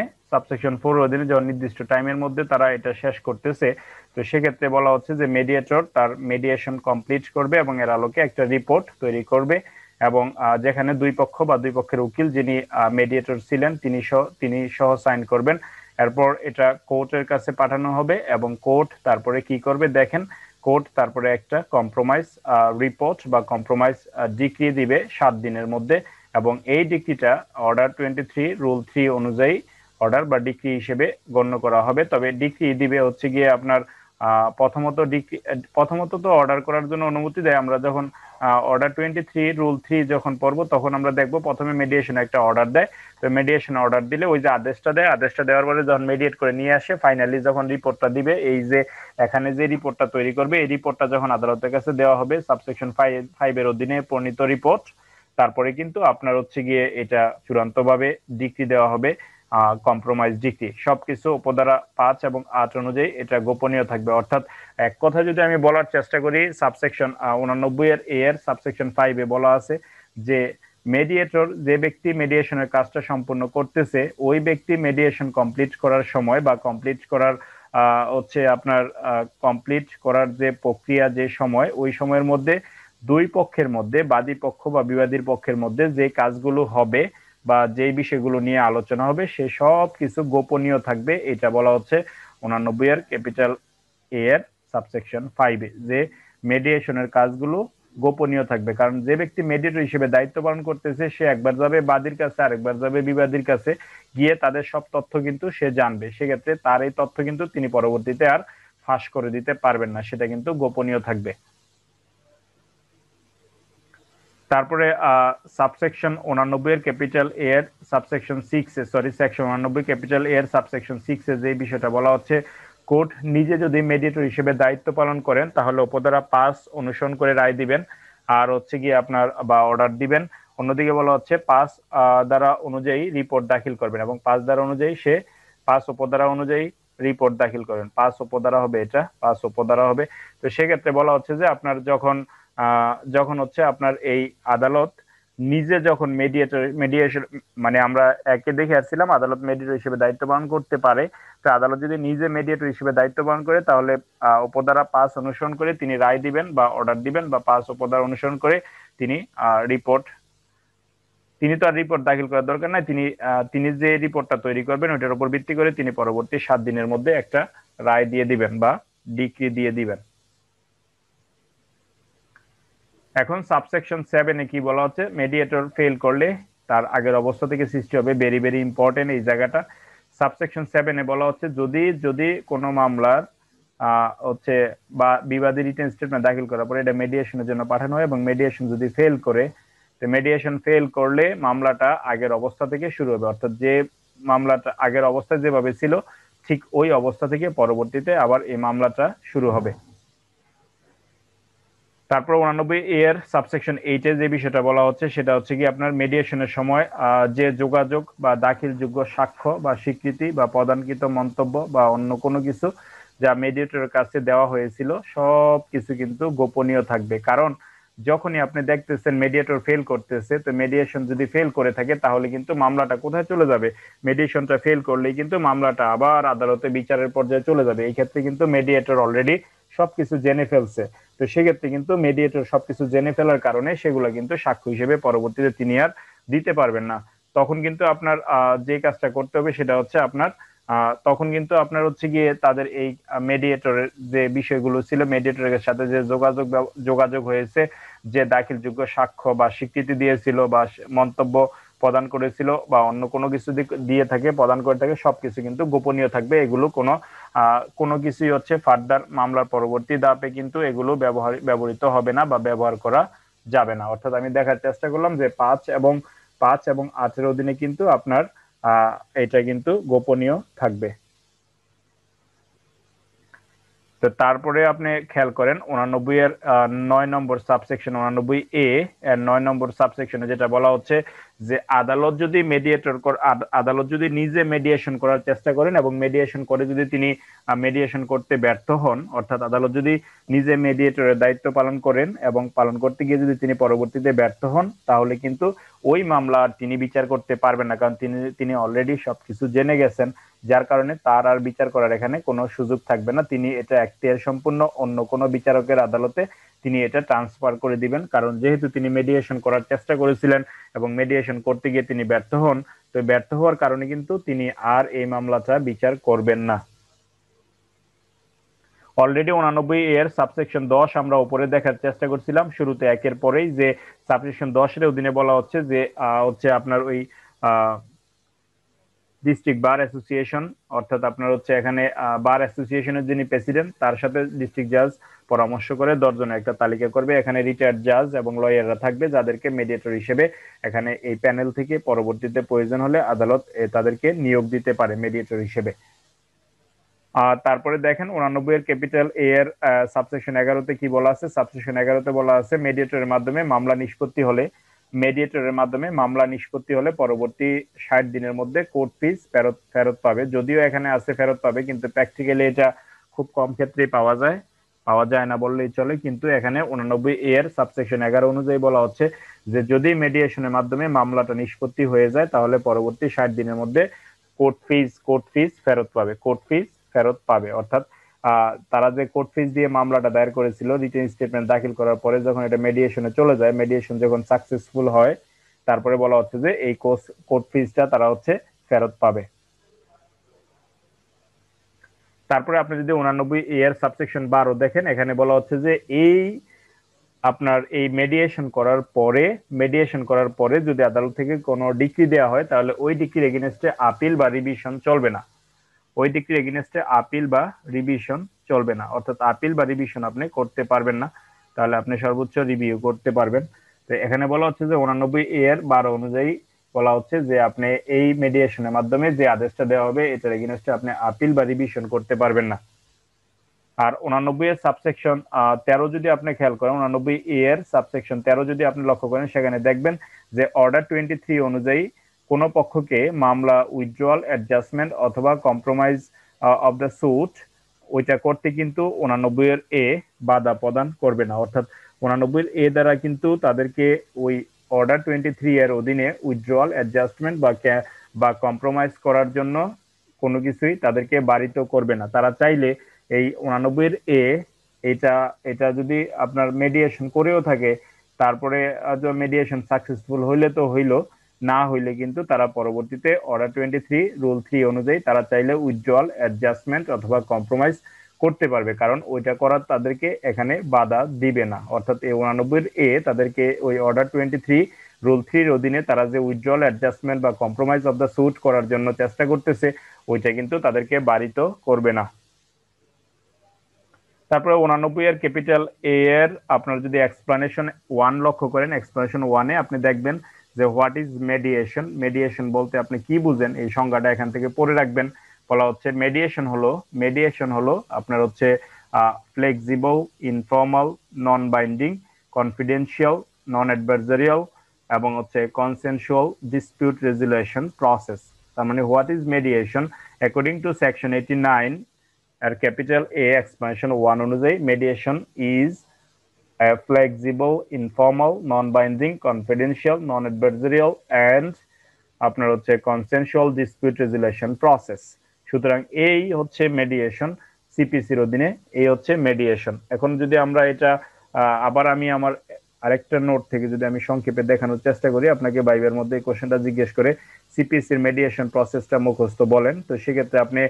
যখন নির্দিষ্ট টাইমের মধ্যে তারা এটা শেষ করতেছে, তো সেক্ষেত্রে বলা হচ্ছে যে মেডিয়েটর তার মেডিয়েশন কমপ্লিট করবে এবং এর আলোকে একটা রিপোর্ট তৈরি করবে, এবং যেখানে দুই পক্ষ বা দুই পক্ষের উকিল যিনি মেডিয়েটর ছিলেন তিনি সহ সাইন করবেন। এরপর এটা কোর্টের কাছে পাঠানো হবে এবং কোর্ট তারপরে কি করবে, দেখেন কোর্ট তারপরে একটা কম্প্রোমাইজ রিপোর্ট বা কম্প্রোমাইজ ডিক্রি দিবে 7 দিনের মধ্যে, এবং এই ডিক্রিটা অর্ডার 23 রুল 3 অনুযায়ী অর্ডার বা ডিক্রি হিসেবে গণ্য করা হবে। তবে ডিক্রি দিবে হচ্ছে গিয়ে আপনার প্রথমত তো অর্ডার করার জন্য অনুমতি দেয়। আমরা যখন অর্ডার 23 রুল 3 যখন পড়বো তখন আমরা দেখবো প্রথমে মেডিয়েশন একটা অর্ডার দেয়। তো মেডিয়েশন অর্ডার দিলে ওই যে আদেশটা দেয়, আদেশটা দেওয়ার পরে যখন মেডিয়েট করে নিয়ে আসে, ফাইনালি যখন রিপোর্টটা দিবে, এই যে এখানে যে রিপোর্টটা তৈরি করবে, এই রিপোর্টটা যখন আদালতের কাছে দেওয়া হবে সাবসেকশন 5 এর অধীনে প্রণীত রিপোর্ট, তারপরে কিন্তু আপনার হচ্ছে গিয়ে এটা চূড়ান্তভাবে ডিক্রি দেওয়া হবে, কম্প্রোমাইজ ডিক্রি। সবকিছু উপধারা 5 এবং 8 অনুযায়ী এটা গোপনীয় থাকবে। অর্থাৎ এক কথা যদি আমি বলার চেষ্টা করি, সাবসেকশন 89 এর এর সাবসেকশন 5 এ বলা আছে যে মেডিয়েটর, যে ব্যক্তি মেডিয়েশনের কাজটা সম্পূর্ণ করতেছে, ওই ব্যক্তি মেডিয়েশন কমপ্লিট করার সময় বা কমপ্লিট করার হচ্ছে আপনার কমপ্লিট করার যে প্রক্রিয়া, যে সময়, ওই সময়ের মধ্যে দুই পক্ষের মধ্যে, বাদী পক্ষ বা বিবাদীর পক্ষের মধ্যে যে কাজগুলো হবে বা যে বিষয়গুলো নিয়ে আলোচনা হবে, সে সব কিছু গোপনীয় থাকবে। এটা বলা হচ্ছে 89 এর ক্যাপিটাল এ এর সাবসেকশন 5 এ, যে মেডিয়েশনের কাজগুলো গোপনীয় থাকবে। কারণ যে ব্যক্তি মেডিয়েটর হিসেবে দায়িত্ব পালন করতেছে, সে একবার যাবে বাদীর কাছে, আরেকবার যাবে বিবাদীর কাছে, গিয়ে তাদের সব তথ্য কিন্তু সে জানবে। সেক্ষেত্রে তার এই তথ্য কিন্তু তিনি পরবর্তীতে আর ফাঁস করে দিতে পারবেন না, সেটা কিন্তু গোপনীয় থাকবে। তারপরে সাবসেকশন 89 এর ক্যাপিটাল এ এর subsection 6 A, sorry, section 89 capital A এর সাবসেকশন 6 এ যে বিষয়টা বলা হচ্ছে, কোর্ট নিজে যদি মেডিয়েটর হিসেবে দায়িত্ব পালন করেন তাহলে উপধারা 5 অনুসরণ করে রায় দিবেন আর হচ্ছে গিয়ে আপনার বা অর্ডার দিবেন। অন্যদিকে বলা হচ্ছে 5 ধারা অনুযায়ী রিপোর্ট দাখিল করবেন এবং 5 ধারা অনুযায়ী সে 5 উপধারা অনুযায়ী রিপোর্ট দাখিল করেন। 5 উপধারা হবে, এটা 5 উপধারা হবে। তো সেক্ষেত্রে বলা হচ্ছে যে আপনার যখন যখন হচ্ছে আপনার এই আদালত নিজে যখন মেডিয়েশন, মানে আমরা একে দেখে আসছিলাম আদালত মেডিয়েটর হিসেবে দায়িত্ব পালন করতে পারে। তো আদালত যদি নিজে মেডিয়েটর হিসেবে দায়িত্ব পালন করে তাহলে উপধারা 5 অনুসরণ করে তিনি রায় দিবেন বা অর্ডার দিবেন, বা 5 উপধারা অনুসরণ করে তিনি রিপোর্ট, তিনি তো আর রিপোর্ট দাখিল করার দরকার নাই, তিনি যে রিপোর্টটা তৈরি করবেন ওইটার উপর ভিত্তি করে তিনি পরবর্তী 7 দিনের মধ্যে একটা রায় দিয়ে দিবেন বা ডিক্রি দিয়ে দিবেন। এখন সাবসেকশন 7 এ কি বলা হচ্ছে, মেডিয়েটর ফেল করলে তার আগের অবস্থা থেকে সৃষ্টি হবে। ভেরি ভেরি ইম্পর্টেন্ট এই জায়গাটা। সাবসেকশন 7 এ বলা হচ্ছে যদি যদি কোনো মামলার হচ্ছে বা বিবাদী রিটেন স্টেটমেন্ট দাখিল করার পরে এটা মেডিয়েশনের জন্য পাঠানো হয় এবং মেডিয়েশন যদি ফেল করে, তো মেডিয়েশন ফেল করলে মামলাটা আগের অবস্থা থেকে শুরু হবে। অর্থাৎ যে মামলাটা আগের অবস্থায় যেভাবে ছিল ঠিক ওই অবস্থা থেকে পরবর্তীতে আবার এই মামলাটা শুরু হবে। তারপর 89 এর সাবসেকশন 8 এ যে বিষয়টা বলা হচ্ছে সেটা হচ্ছে কি আপনার মেডিয়েশনের সময় যে যোগাযোগ বা দাখিলযোগ্য সাক্ষ্য বা স্বীকৃতি বা প্রদানকৃত মন্তব্য বা অন্য কোনো কিছু যা মেডিয়েটরের কাছে দেওয়া হয়েছিল সব কিছু কিন্তু গোপনীয় থাকবে। কারণ যখনই আপনি দেখতেছেন মেডিয়েটর ফেল করতেছে, তো মেডিয়েশন যদি ফেল করে থাকে তাহলে কিন্তু মামলাটা কোথায় চলে যাবে, মেডিয়েশনটা ফেল করলেই কিন্তু মামলাটা আবার আদালতে বিচারের পর্যায়ে চলে যাবে। এই ক্ষেত্রে কিন্তু মেডিয়েটর অলরেডি সবকিছু জেনে ফেলছে। তো সেক্ষেত্রে কিন্তু মেডিয়েটর সবকিছু জেনে ফেলার কারণে সেগুলো কিন্তু সাক্ষ্য হিসেবে পরবর্তীতে তিনি আর দিতে পারবেন না। তখন কিন্তু আপনার যে কাজটা করতে হবে সেটা হচ্ছে আপনার তখন কিন্তু আপনার হচ্ছে গিয়ে তাদের এই মেডিয়েটরের যে বিষয়গুলো ছিল, মেডিয়েটরের সাথে যে যোগাযোগ হয়েছে, যে দাখিলযোগ্য সাক্ষ্য বা স্বীকৃতি দিয়েছিল বা মন্তব্য প্রদান করেছিল বা অন্য কোনো কিছু দিয়ে থাকে, প্রদান করে থাকে, সবকিছু কিন্তু গোপনীয় থাকবে। এগুলো কোনো কিছুই হচ্ছে ফার্দার মামলার পরবর্তী ধাপে কিন্তু এগুলো ব্যবহৃত হবে না বা ব্যবহার করা যাবে না। অর্থাৎ আমি দেখার চেষ্টা করলাম যে 5 এবং 8 অধীনে কিন্তু আপনার এটা কিন্তু গোপনীয় থাকবে। তো তারপরে আপনি খেয়াল করেন 89 এর 9 নম্বর সাবসেকশন 89 এ এর 9 নম্বর সাবসেকশনে যেটা বলা হচ্ছে যে আদালত যদি নিজে মেডিয়েশন করার চেষ্টা করেন এবং মেডিয়েশন করে যদি তিনি মেডিয়েশন করতে ব্যর্থ হন, অর্থাৎ আদালত যদি নিজে মেডিয়েটরের দায়িত্ব পালন করেন এবং পালন করতে গিয়ে যদি তিনি পরবর্তীতে ব্যর্থ হন, তাহলে কিন্তু ওই মামলা তিনি বিচার করতে পারবেন না। কারণ তিনি অলরেডি সবকিছু জেনে গেছেন, যার কারণে তার আর বিচার করার এখানে কোনো সুযোগ থাকবে না। তিনি এটা এখতিয়ার সম্পূর্ণ অন্য কোনো বিচারকের আদালতে তিনি এটা ট্রান্সফার করে দিবেন। কারণ যেহেতু তিনি মেডিয়েশন করার চেষ্টা করেছিলেন এবং মেডিয়েশন করতে গিয়ে তিনি ব্যর্থ হন, তো ব্যর্থ হওয়ার কারণে কিন্তু তিনি আর এই মামলাটা বিচার করবেন না। অলরেডি 89 এর সাবসেকশন 10 আমরা উপরে দেখার চেষ্টা করছিলাম শুরুতে একের পরেই, যে সাবসেকশন 10 এর অধীনে বলা হচ্ছে যে হচ্ছে আপনার ওই ডিস্ট্রিক্ট বার অ্যাসোসিয়েশন, অর্থাৎ আপনার হচ্ছে এখানে বার অ্যাসোসিয়েশনের যিনি প্রেসিডেন্ট তার সাথে ডিস্ট্রিক্ট জাজ পরামর্শ করে 10 জনের একটা তালিকা করবে। এখানে রিটায়ার্ড জাজ এবং লয়াররা থাকবে যাদেরকে মিডিয়েটর হিসেবে এখানে এই প্যানেল থেকে পরবর্তীতে প্রয়োজন হলে আদালত তাদেরকে নিয়োগ দিতে পারে মিডিয়েটর হিসেবে। আর তারপরে দেখেন 89 এর ক্যাপিটাল এ এর সাবসেকশন 11-তে কি বলা আছে। সাবসেকশন 11-তে বলা আছে মেডিয়েটরের মাধ্যমে মামলা নিষ্পত্তি হলে পরবর্তী 60 দিনের মধ্যে কোর্ট ফিস ফেরত পাবে। যদিও এখানে আছে ফেরত পাবে, কিন্তু প্র্যাকটিক্যালি এটা খুব কম ক্ষেত্রেই পাওয়া যায় না বললেই চলে। কিন্তু এখানে 89 এর সাবসেকশন 11 অনুযায়ী বলা হচ্ছে যে যদি মিডিয়েশনের মাধ্যমে মামলাটা নিষ্পত্তি হয়ে যায় তাহলে পরবর্তী 60 দিনের মধ্যে কোর্ট ফিস ফেরত পাবে। অর্থাৎ তারা যে কোর্ট ফিস দিয়ে মামলাটা দায়ের করেছিল, রিটেন স্টেটমেন্ট দাখিল করার পরে যখন এটা মিডিয়েশনে চলে যায়, মিডিয়েশন যখন সাকসেসফুল হয়, তারপরে বলা হচ্ছে যে এই কোর্ট ফিসটা তারা হচ্ছে ফেরত পাবে। তারপরে আপনি যদি 89 এর সাবসেকশন 12 দেখেন, এখানে বলা হচ্ছে যে আপনার এই মিডিয়েশন করার পরে যদি আদালত থেকে কোনো ডিক্রি দেওয়া হয় তাহলে ওই ডিক্রির এগেইনস্টে আপিল বা রিভিশন চলবে না। অর্থাৎ আপিল বা রিভিশন আপনি করতে পারবেন না, তাহলে আপনি সর্বোচ্চ রিভিউ করতে পারবেন। তো এখানে বলা হচ্ছে যে 89 এর 12 অনুযায়ী বলা হচ্ছে যে আপনি এই মিডিয়েশনের মাধ্যমে যে আদেশটা দেওয়া হবে এটার এগেইনস্টে আপনি আপিল বা রিভিশন করতে পারবেন না। আর 89 এর সাবসেকশন 13 যদি আপনি খেয়াল করেন, 89 এর সাবসেকশন 13 যদি আপনি লক্ষ্য করেন, সেখানে দেখবেন যে অর্ডার 23 অনুযায়ী কোন পক্ষকে মামলা উইথড্রয়াল, অ্যাডজাস্টমেন্ট অথবা কম্প্রোমাইজ অফ দ্য সুট ওইটা করতে কিন্তু 89 এর এ বাধা প্রদান করবে না। অর্থাৎ 89 এর এ দ্বারা কিন্তু তাদেরকে ওই অর্ডার 23 এর অধীনে উইথড্রয়াল, অ্যাডজাস্টমেন্ট বা কম্প্রোমাইজ করার জন্য কোনো কিছুই তাদেরকে বারিত করবে না। তারা চাইলে এই 89 এর এ এটা যদি আপনার মিডিয়েশন করেও থাকে, তারপরে মিডিয়েশন সাকসেসফুল হইলে তো হইলো, না হইলে কিন্তু তারা পরবর্তীতে অর্ডার 23 রুল 3 অনুযায়ী তারা চাইলে উইথড্রয়াল, অ্যাডজাস্টমেন্ট অথবা কম্প্রোমাইজ করতে পারবে, কারণ ওইটা করার তাদেরকে এখানে বাধা দিবে না। অর্থাৎ এই 89 এ তাদেরকে ওই অর্ডার 23 রুল 3 অধীনে তারা যে উইথড্রয়াল, অ্যাডজাস্টমেন্ট বা কম্প্রোমাইজ অফ দ্য সুট করার জন্য চেষ্টা করতেছে ওইটা কিন্তু তাদেরকে বারিত করবে না। তারপরে 89 এর ক্যাপিটাল এ এর আপনার যদি এক্সপ্লানেশন 1 লক্ষ্য করেন, এক্সপ্লানেশন 1 এ আপনি দেখবেন যে হোয়াট ইজ মেডিয়েশন বলতে আপনি কি বুঝেন এই সংজ্ঞাটা এখান থেকে পড়ে রাখবেন। বলা হচ্ছে মেডিয়েশন হলো আপনার হচ্ছে flexible, informal, non binding, confidential, non adversarial এবং হচ্ছে কনসেনসুয়াল ডিসপিউট রেজুলেশন প্রসেস। তার মানে what is mediation according to section 89 আর ক্যাপিটাল এ এক্সপ্লেনেশন 1 অনুযায়ী mediation is flexible, informal, non binding, confidential, non adversarial and আপনার হচ্ছে কনসেনসুয়াল ডিসপিউট রেজুলেশন প্রসেস। সুতরাং এই হচ্ছে মেডিয়েশন, সিপিসির অধীনে এই হচ্ছে মেডিয়েশন। এখন যদি আমরা এটা আবার আমি আমার আরেকটা নোট থেকে যদি আমি সংক্ষেপে দেখানোর চেষ্টা করি, আপনাকে ভাইবের মধ্যে এই কোশ্চেনটা জিজ্ঞেস করে সিপিসির মেডিয়েশন প্রসেসটা মুখস্থ বলেন, তো সেক্ষেত্রে আপনি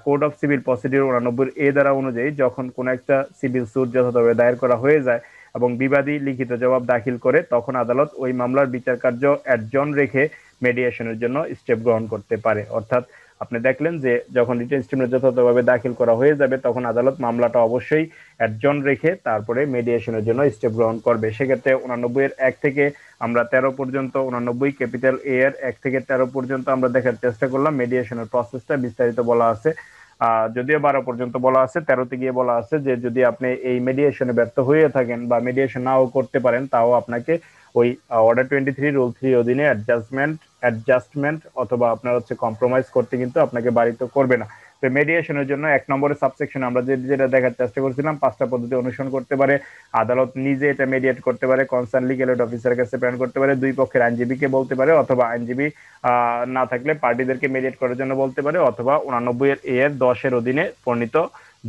কোড অফ সিভিল প্রসিডিউর 89 এ ধারা অনুযায়ী যখন কোন একটা সিভিল সুট যথাযথভাবে দায়ের করা হয়ে যায় এবং বিবাদী লিখিত জবাব দাখিল করে, তখন আদালত ওই মামলার বিচার কার্য অ্যাডজন রেখে মেডিয়েশনের জন্য স্টেপ গ্রহণ করতে পারে। অর্থাৎ আপনি দেখলেন যে যখন রিটেন স্টেটমেন্ট যথাযথভাবে দাখিল করা হয়ে যাবে তখন আদালত মামলাটা অবশ্যই অ্যাডজন রেখে তারপরে মেডিয়েশনের জন্য স্টেপ গ্রহণ করবে। সেক্ষেত্রে 89 এর 1 থেকে আমরা 13 পর্যন্ত, 89 ক্যাপিটাল এ এর 1 থেকে 13 পর্যন্ত আমরা দেখার চেষ্টা করলাম। মেডিয়েশনের প্রসেসটা বিস্তারিত বলা আছে, যদিও 12 পর্যন্ত বলা আছে, 13তে গিয়ে বলা আছে যে যদি আপনি এই মেডিয়েশনে ব্যর্থ হয়ে থাকেন বা মেডিয়েশন নাও করতে পারেন, তাও আপনাকে ওই অর্ডার 23 রুল 3 অধীনে অ্যাডজাস্টমেন্ট অথবা আপনার হচ্ছে কম্প্রোমাইজ করতে কিন্তু আপনাকে বারিত করবে না। তো মেডিয়েশনের জন্য 1 নম্বরের সাবসেকশন আমরা যেটা দেখার চেষ্টা করছিলাম, 5টা পদ্ধতি অনুসরণ করতে পারে। আদালত নিজে এটা মেডিয়েট করতে পারে, কনসার্ন লিগ্যাল এড অফিসারের কাছে প্রেরণ করতে পারে, দুই পক্ষের আইনজীবীকে বলতে পারে, অথবা আইনজীবী না থাকলে পার্টিদেরকে মেডিয়েট করার জন্য বলতে পারে, অথবা 89 এর 10 এর অধীনে প্রণীত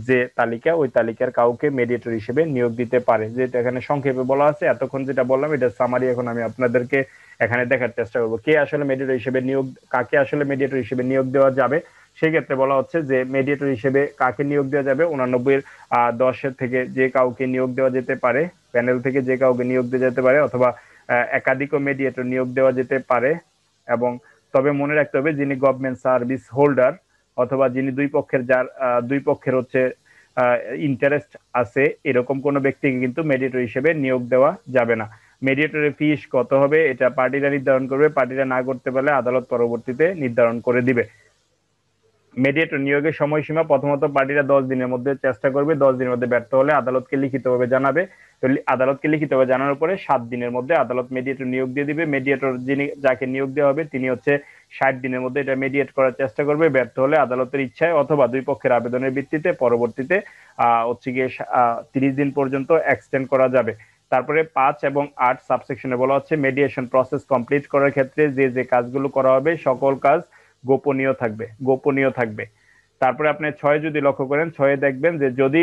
যে তালিকা ওই তালিকার কাউকে মেডিয়েটর হিসেবে নিয়োগ দিতে পারে। যেটা এখানে সংক্ষেপে বলা আছে, এতক্ষণ যেটা বললাম এটা সামারি এখন আমি আপনাদেরকে এখানে দেখার চেষ্টা করবো কে আসলে মেডিয়েটর হিসেবে কাকে আসলে মেডিয়েটর হিসেবে নিয়োগ দেওয়া যাবে। সেই ক্ষেত্রে বলা হচ্ছে যে মেডিয়েটর হিসেবে কাকে নিয়োগ দেওয়া যাবে, 89 10 থেকে যে কাউকে নিয়োগ দেওয়া যেতে পারে, প্যানেল থেকে যে কাউকে নিয়োগ দেওয়া যেতে পারে, অথবা একাধিক মেডিয়েটর নিয়োগ দেওয়া যেতে পারে। এবং তবে মনে রাখতে হবে যিনি গভর্নমেন্ট সার্ভিস হোল্ডার অথবা যিনি দুই পক্ষের হচ্ছে ইন্টারেস্ট আছে এরকম কোনো ব্যক্তিকে কিন্তু মেডিয়েটর হিসেবে নিয়োগ দেওয়া যাবে না। মেডিয়েটরের ফিস কত হবে এটা পার্টিরা নির্ধারণ করবে, পার্টিরা না করতে পারলে আদালত পরবর্তীতে নির্ধারণ করে দিবে। মেডিয়েটর নিয়োগের সময়সীমা প্রথমত পার্টিরা 10 দিনের মধ্যে চেষ্টা করবে, 10 দিনের মধ্যে ব্যর্থ হলে আদালতকে লিখিতভাবে জানাবে। তো আদালতকে লিখিতভাবে জানানোর পরে 7 দিনের মধ্যে আদালত মেডিয়েটর নিয়োগ দিয়ে দিবে। মেডিয়েটর যাকে নিয়োগ দেওয়া হবে তিনি হচ্ছে 60 দিনের মধ্যে এটা মেডিয়েট করার চেষ্টা করবে, ব্যর্থ হলে আদালতের ইচ্ছায় অথবা দুই পক্ষের আবেদনের ভিত্তিতে পরবর্তীতে হচ্ছে গিয়ে 30 দিন পর্যন্ত এক্সটেন্ড করা যাবে। তারপরে 5 এবং 8 সাবসেকশনে বলা হচ্ছে মেডিয়েশন প্রসেস কমপ্লিট করার ক্ষেত্রে যে যে কাজগুলো করা হবে সকল কাজ গোপনীয় থাকবে। তারপরে আপনি 6 যদি লক্ষ্য করেন, 6 দেখবেন যে যদি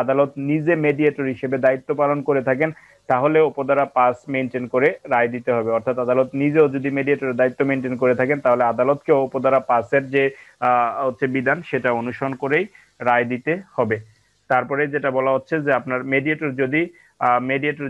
আদালত নিজে মেডিয়েটর হিসেবে দায়িত্ব পালন করে থাকেন তাহলে উপধারা 5 মেনটেন করে রায় দিতে হবে। অর্থাৎ আদালত নিজেও যদি মেডিয়েটরের দায়িত্ব মেনটেন করে থাকেন তাহলে আদালতকে উপধারা 5-এর যে হচ্ছে বিধান সেটা অনুসরণ করেই রায় দিতে হবে। তারপরে যেটা বলা হচ্ছে যে আপনার মেডিয়েটর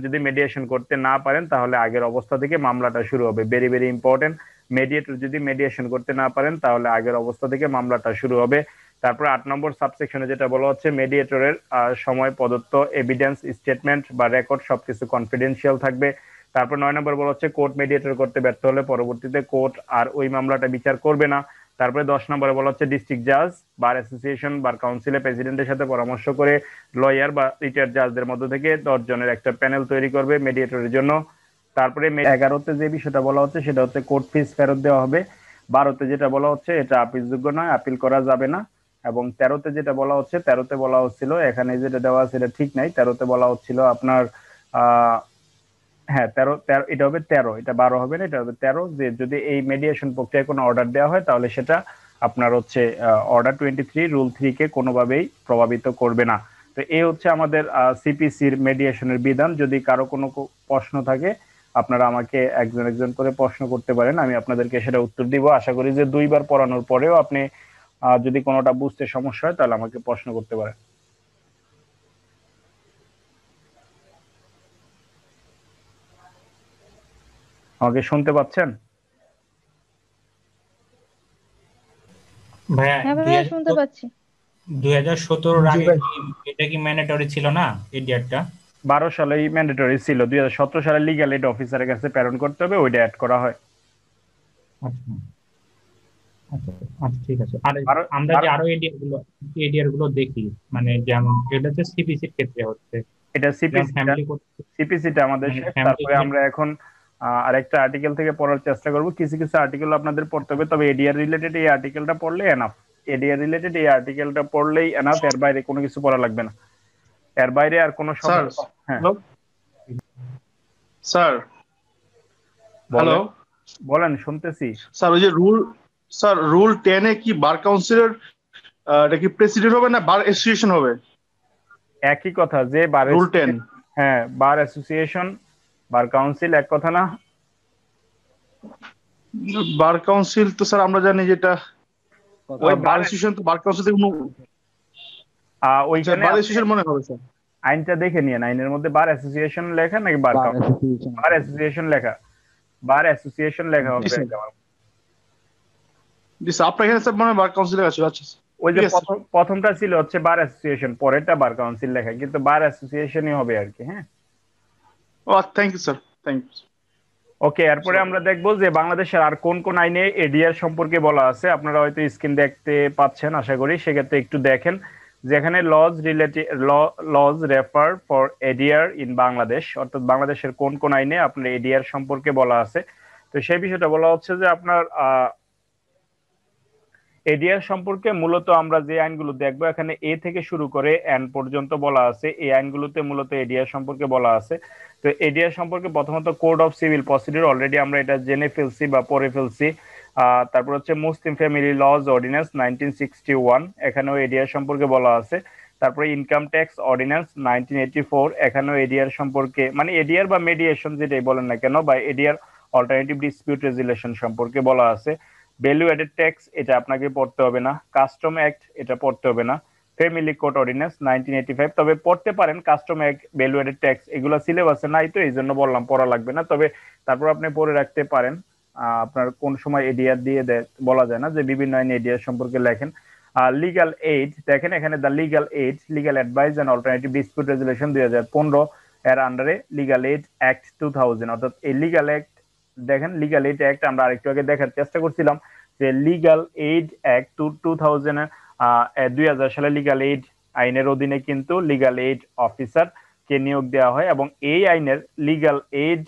যদি মেডিয়েশন করতে না পারেন তাহলে আগের অবস্থা থেকে মামলাটা শুরু হবে। ভেরি ভেরি ইম্পর্টেন্ট, মেডিয়েটর যদি মেডিয়েশন করতে না পারেন তাহলে আগের অবস্থা থেকে মামলাটা শুরু হবে। তারপর 8 নম্বর সাবসেকশনে যেটা বলা হচ্ছে মেডিয়েটরের সময় প্রদত্ত এভিডেন্স, স্টেটমেন্ট বা রেকর্ড সবকিছু কনফিডেন্সিয়াল থাকবে। তারপর 9 নম্বর বলা হচ্ছে কোর্ট মেডিয়েটর করতে ব্যর্থ হলে পরবর্তীতে কোর্ট আর ওই মামলাটা বিচার করবে না। তারপরে 10 নম্বরে বলা হচ্ছে ডিস্ট্রিক্ট জাজ, বার অ্যাসোসিয়েশন, বার কাউন্সিলের প্রেসিডেন্টের সাথে পরামর্শ করে লয়ার বা রিটায়ার্ড জাজদের মধ্য থেকে 10 জনের একটা প্যানেল তৈরি করবে মেডিয়েটরের জন্য। তারপরে 11তে যে বিষয়টা বলা হচ্ছে সেটা হচ্ছে কোর্ট ফিস ফেরত দেওয়া হবে। 12তে যেটা বলা হচ্ছে এটা আপিলযোগ্য নয়, আপিল করা যাবে না। এবং 13তে যেটা বলা হচ্ছে, 13তে বলা হচ্ছিল, এখানে যেটা দেওয়া আছে এটা ঠিক নাই, 13তে বলা হচ্ছিল আপনার হ্যাঁ 13 এটা হবে 13, এটা 12 হবে না, এটা হবে 13, যে যদি এই মেডিয়েশন প্রক্রিয়ায় কোনো অর্ডার দেওয়া হয় তাহলে সেটা আপনার হচ্ছে অর্ডার 23 রুল 3 কে কোনোভাবেই প্রভাবিত করবে না। তো এই হচ্ছে আমাদের সিপিসির মেডিয়েশনের বিধান। যদি কারো কোনো প্রশ্ন থাকে আপনারা আমাকে একজন একজন করে প্রশ্ন করতে পারেন, আমি আপনাদেরকে সেটা উত্তর দিব। আশা করি যে 2বার পড়ানোর পরেও আপনি যদি কোনোটা বুঝতে সমস্যা হয় তাহলে আমাকে প্রশ্ন করতে পারেন। আমাকে শুনতে পাচ্ছেন? ভাইয়া হ্যাঁ ভাইয়া শুনতে পাচ্ছি। 2017 আগে এটা কি ম্যান্ডেটরি ছিল না এডিআরটা? 12 সালেই ম্যান্ডেটরি ছিল, 2017 সালে লিগ্যাল এড অফিসারের কাছে প্রেরণ করতে হবে, ওইটা অ্যাড করা হয়। আচ্ছা আচ্ছা আচ্ছা, ঠিক আছে। আর বারো- আমরা যে বারো- আরো এডিআর গুলো দেখি, মানে যেমন এটা হচ্ছে সিপিসির ক্ষেত্রে হচ্ছে, এটা যেমন সিপিসিটা ফ্যামিলি সিপিসিটা আমাদের মানে শেষ। ফ্যামিলি। তারপরে আমরা এখন আরেকটা আর্টিকেল থেকে পড়ার চেষ্টা করব। কিছু কিছু আর্টিকেল আপনাদের পড়তে হবে, তবে এডিআর রিলেটেড এই আর্টিকেলটা পড়লে এনাফ। এডিআর রিলেটেড এই আর্টিকেলটা পড়লেই এনাফ, এর বাইরে কোনো কিছু পড়া লাগবে না। এর বাইরে আর কোনো স্যার, শব্দ। হ্যাঁ হ্যালো স্যার, হ্যালো বলেন বলেন, শুনতেছি। স্যার। ওই যে রুল 10-এ কি বার কাউন্সিলের এটা কি প্রেসিডেন্ট হবে না বার অ্যাসোসিয়েশন হবে? একই কথা, যে বার রুল 10 হ্যাঁ বার অ্যাসোসিয়েশন বার কাউন্সিল এক কথা না? বার কাউন্সিল তো স্যার আমরা জানি যেটা ওই বার অ্যাসোসিয়েশন, তো বার কাউন্সিল থেকে ওইখানে বার অ্যাসোসিয়েশন মনে হবে স্যার। আইনটা দেখে নিন, আইনের মধ্যে বার অ্যাসোসিয়েশন লেখা নাকি বার কাউন্সিল? বার অ্যাসোসিয়েশন লেখা, বার অ্যাসোসিয়েশন লেখা হবে। জি স্যার, আপনার এখানে স্যার মনে হয় বার কাউন্সিলের আছে। আচ্ছা ওই যে প্রথমটা ছিল হচ্ছে বার অ্যাসোসিয়েশন, পরেরটা বার কাউন্সিল লেখা, কিন্তু বার অ্যাসোসিয়েশনই হবে আর কি। হ্যাঁ, ও thank you sir, thank you. Okay. এরপরে আমরা দেখবো যে বাংলাদেশের আর কোন কোন আইনে এডিআর সম্পর্কে বলা আছে। আপনারা হয়তো স্ক্রিন দেখতে পাচ্ছেন আশা করি, সেক্ষেত্রে একটু দেখেন যেখানে laws refer for ADR in Bangladesh, অর্থাৎ বাংলাদেশের কোন কোন আইনে আপনার এডিআর সম্পর্কে বলা আছে। তো সেই বিষয়টা বলা হচ্ছে যে আপনার এডিআর সম্পর্কে মূলত আমরা যে আইনগুলো দেখবো এখানে এ থেকে শুরু করে এন পর্যন্ত বলা আছে। এই আইনগুলোতে মূলত এডিআর সম্পর্কে বলা আছে। তো এডিআর সম্পর্কে প্রথমত code of civil procedure, already আমরা এটা জেনে ফেলছি বা পড়ে ফেলছি। তারপর হচ্ছে মুসলিম ফ্যামিলি লজ অর্ডিন্যান্স 1961, এখানেও এডিআর সম্পর্কে বলা আছে। তারপরে ইনকাম ট্যাক্স অর্ডিন্যান্স 1984, এখানেও এডিআর সম্পর্কে, মানে এডিআর বা মেডিয়েশন যেটাই বলেন না কেন, বা এডিআর অল্টারনেটিভ ডিসপিউট রেজুলেশন সম্পর্কে বলা আছে। ভ্যালু এডেড ট্যাক্স, এটা আপনাকে পড়তে হবে না। কাস্টম অ্যাক্ট, এটা পড়তে হবে না। ফ্যামিলি কোড অর্ডিন্যান্স 1985, তবে পড়তে পারেন। Custom act, value aided tax এগুলো সিলেবাসে নাই, তো এই জন্য বললাম পড়া লাগবে না, তবে তারপর আপনি পড়ে রাখতে পারেন। আপনার কোন সময় এডিআর দিয়ে বলা যায় না, যে বিভিন্ন আইন এডিআর সম্পর্কে লেখেন। লিগ্যাল এইড দেখেন এখানে, the legal aid, legal advice and alternative dispute resolution 2015 এর আন্ডারে লিগ্যাল এইড অ্যাক্ট 2000, অর্থাৎ এই লিগ্যাল অ্যাক্ট দেখেন, লিগ্যাল এইড অ্যাক্ট আমরা আরেকটু আগে দেখার চেষ্টা করছিলাম যে লিগ্যাল এইড অ্যাক্ট 2000 সালে লিগ্যাল এইড আইনের অধীনে কিন্তু লিগ্যাল এইড অফিসার কে নিয়োগ দেওয়া হয়, এবং এই আইনের লিগ্যাল এইড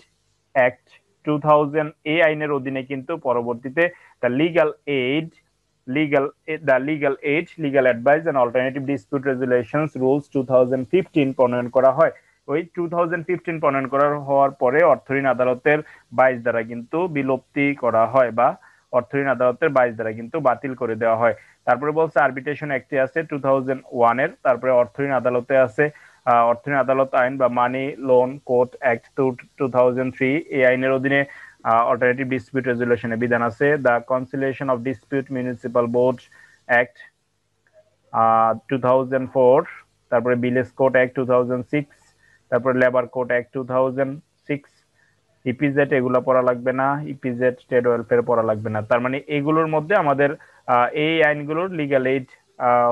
অ্যাক্ট 2000 এই আইনের অধীনে কিন্তু পরবর্তীতে the legal aid legal advice and alternative dispute resolutions rules 2015 প্রণয়ন করা হয়। ওই 2015 প্রণয়ন করা হওয়ার পরে অর্থঋণ আদালতের 22 দ্বারা কিন্তু বিলুপ্তি করা হয়, বা অর্থঋণ আদালতের 22 দ্বারা কিন্তু বাতিল করে দেওয়া হয়। তারপরে বলছে আরবিট্রেশন অ্যাক্টে আছে 2001 এর, তারপরে অর্থঋণ আদালতে আছে অর্থঋণ আদালত আইন বা মানি লোন কোর্ট অ্যাক্ট 2003, এই আইনের অধীনে অল্টারনেটিভ ডিসপিউট রেজুলেশনের বিধান আছে। The conciliation of dispute municipal board act 2004, তারপরে ভিলেজ কোর্ট অ্যাক্ট 2006, তারপরে লেবার কোর্ট অ্যাক্ট 2006, ইপিজেড এগুলো পড়া লাগবে না, ইপিজেড ট্রেড ওয়েলফেয়ার পড়া লাগবে না। তার মানে এগুলোর মধ্যে আমাদের এই আইনগুলোর লিগ্যাল এইড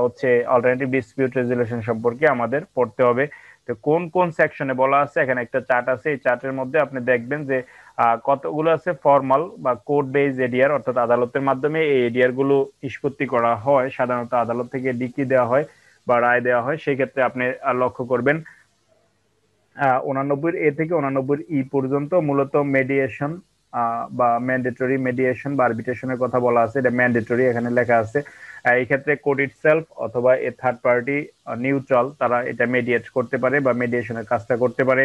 হচ্ছে অল্টারনেটিভ ডিসপিউট রেজুলেশন সম্পর্কে আমাদের পড়তে হবে। তো কোন কোন সেকশনে বলা আছে, এখানে একটা চার্ট আছে, এই চার্টের মধ্যে আপনি দেখবেন যে কতগুলো আছে ফর্মাল বা কোর্ট বেজ এডিআর, অর্থাৎ আদালতের মাধ্যমে এই এডিআর গুলো নিষ্পত্তি করা হয়, সাধারণত আদালত থেকে ডিক্রি দেওয়া হয় বা রায় দেওয়া হয়। সেক্ষেত্রে আপনি লক্ষ্য করবেন 89 এ থেকে 89 ই পর্যন্ত মূলত মেডিয়েশন বা ম্যান্ডেটরি মেডিয়েশন বা আরবিট্রেশনের কথা বলা আছে, এটা ম্যান্ডেটরি এখানে লেখা আছে। এই ক্ষেত্রে কোর্ট ইটসেলফ অথবা এ থার্ড পার্টি নিউট্রাল তারা এটা মেডিয়েট করতে পারে বা মেডিয়েশনের কাজটা করতে পারে।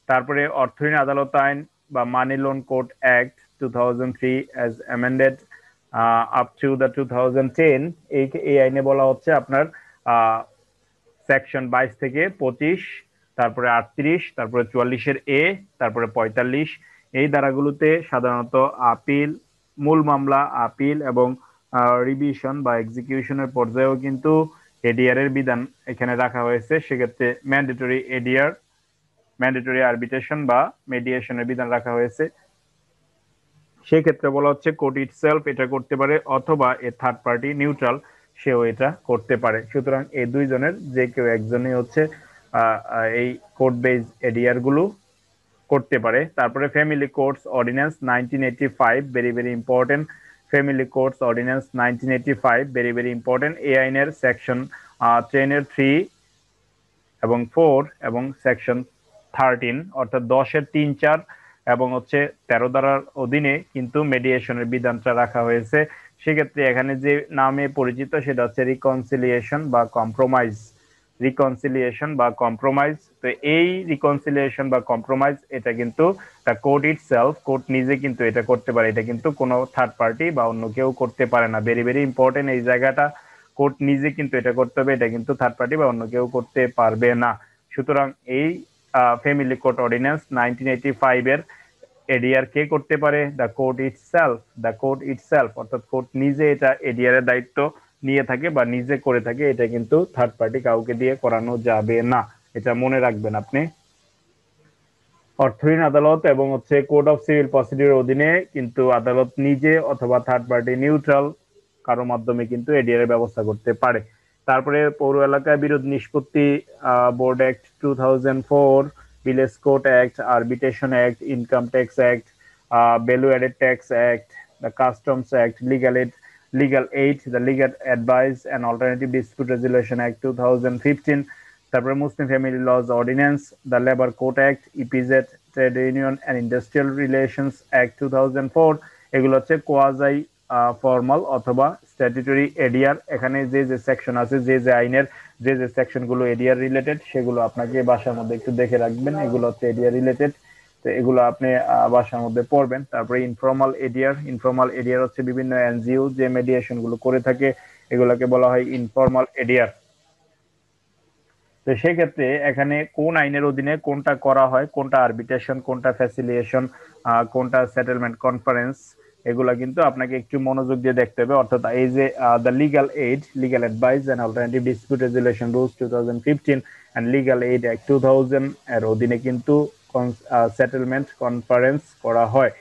তারপরে অর্থঋণ আদালত আইন বা money loan court act 2003 as amended up to the 2010, এই আইনে বলা হচ্ছে আপনার সেকশন 22 থেকে 25, তারপরে 38, তারপরে 44 এ, তারপরে 45, এই ধারাগুলোতে সাধারণত আপিল, মূল মামলা, আপিল এবং রিভিশন বা এক্সিকিউশনের পর্যায়েও কিন্তু এডিআর এর বিধান এখানে রাখা হয়েছে। সেক্ষেত্রে ম্যান্ডেটরি এডিআর, ম্যান্ডেটরি আরবিট্রেশন বা মেডিয়েশনের বিধান রাখা হয়েছে। সেক্ষেত্রে বলা হচ্ছে কোর্ট ইটসেলফ এটা করতে পারে, অথবা এ থার্ড পার্টি নিউট্রাল সেও এটা করতে পারে। সুতরাং এই দুইজনের যে কেউ একজনই হচ্ছে এই কোর্ট বেজ এডিআর গুলো করতে পারে। তারপরে family courts ordinance 1985, very very important. Family courts ordinance 1985 very very important. এই আইনের সেকশন 10 এর 3 এবং 4 এবং সেকশন 13 অর্থাৎ 10 এর 3, 4 এবং হচ্ছে 13 ধারার অধীনে কিন্তু মেডিয়েশনের বিধানটা রাখা হয়েছে। সেক্ষেত্রে এখানে যে নামে পরিচিত সেটা হচ্ছে রিকনসিলিয়েশন বা কম্প্রোমাইজ, রিকনসিলিয়েশন বা কম্প্রোমাইজ। তো এই রিকনসিলিয়েশন বা কম্প্রোমাইজ এটা কিন্তু দ্য কোর্ট ইটসেলফ, কোর্ট নিজে কিন্তু এটা করতে পারে, এটা কিন্তু কোনো থার্ড পার্টি বা অন্য কেউ করতে পারে না। ভেরি ভেরি ইম্পর্টেন্ট এই জায়গাটা, কোর্ট নিজে কিন্তু এটা করতে হবে, এটা কিন্তু থার্ড পার্টি বা অন্য কেউ করতে পারবে না। সুতরাং এই ফ্যামিলি কোর্ট অর্ডিন্যান্স 1985 এর এডিআর কে করতে পারে? The court itself, the court itself, অর্থাৎ কোর্ট নিজে এটা এডিআর এর দায়িত্ব নিয়ে থাকে বা নিজে করে থাকে, এটা কিন্তু থার্ড পার্টি কাউকে দিয়ে করানো যাবে না, এটা মনে রাখবেন আপনি। অর্থঋণ আদালত এবং হচ্ছে কোড অফ সিভিল প্রসিডিউর অধীনে কিন্তু আদালত নিজে অথবা থার্ড পার্টি নিউট্রাল কারো মাধ্যমে কিন্তু এডিআর এর ব্যবস্থা করতে পারে। তারপরে পৌর এলাকায় বিরোধ নিষ্পত্তি board act 2004, village court act, arbitration act, income tax act, value added tax act, the customs act, legal aid, the legal advice and alternative dispute resolution act 2015, তারপরে Muslim family laws ordinance, the labour court act, EPZ, trade union and industrial relations act 2004। এগুলো হচ্ছে quasi formal অথবা statutory ADR. এখানে যে যে section আছে, যে যে আইনের যে যে সেকশনগুলো এডিআর রিলেটেড, সেগুলো আপনাকে বাসার মধ্যে একটু দেখে রাখবেন, এগুলো হচ্ছে এডিআর রিলেটেড, তো এগুলো আপনি বাসার মধ্যে পড়বেন। তারপরে ইনফর্মাল এডিআর, ইনফর্মাল এডিআর হচ্ছে বিভিন্ন এনজিও যে মেডিয়েশন গুলো করে থাকে, এগুলোকে বলা হয় ইনফর্মাল এডিআর। তো সেক্ষেত্রে এখানে কোন আইনের অধীনে কোনটা করা হয়, কোনটা আরবিট্রেশন, কোনটা ফ্যাসিলিটেশন, কোনটা সেটেলমেন্ট কনফারেন্স, এগুলা কিন্তু আপনাকে একটু মনোযোগ দিয়ে দেখতে হবে। অর্থাৎ এই যে the legal aid, legal advice and alternative dispute resolution rules 2015 and legal aid act 2000 এর অধীনে কিন্তু সেটেলমেন্ট কনফারেন্স করা হয়।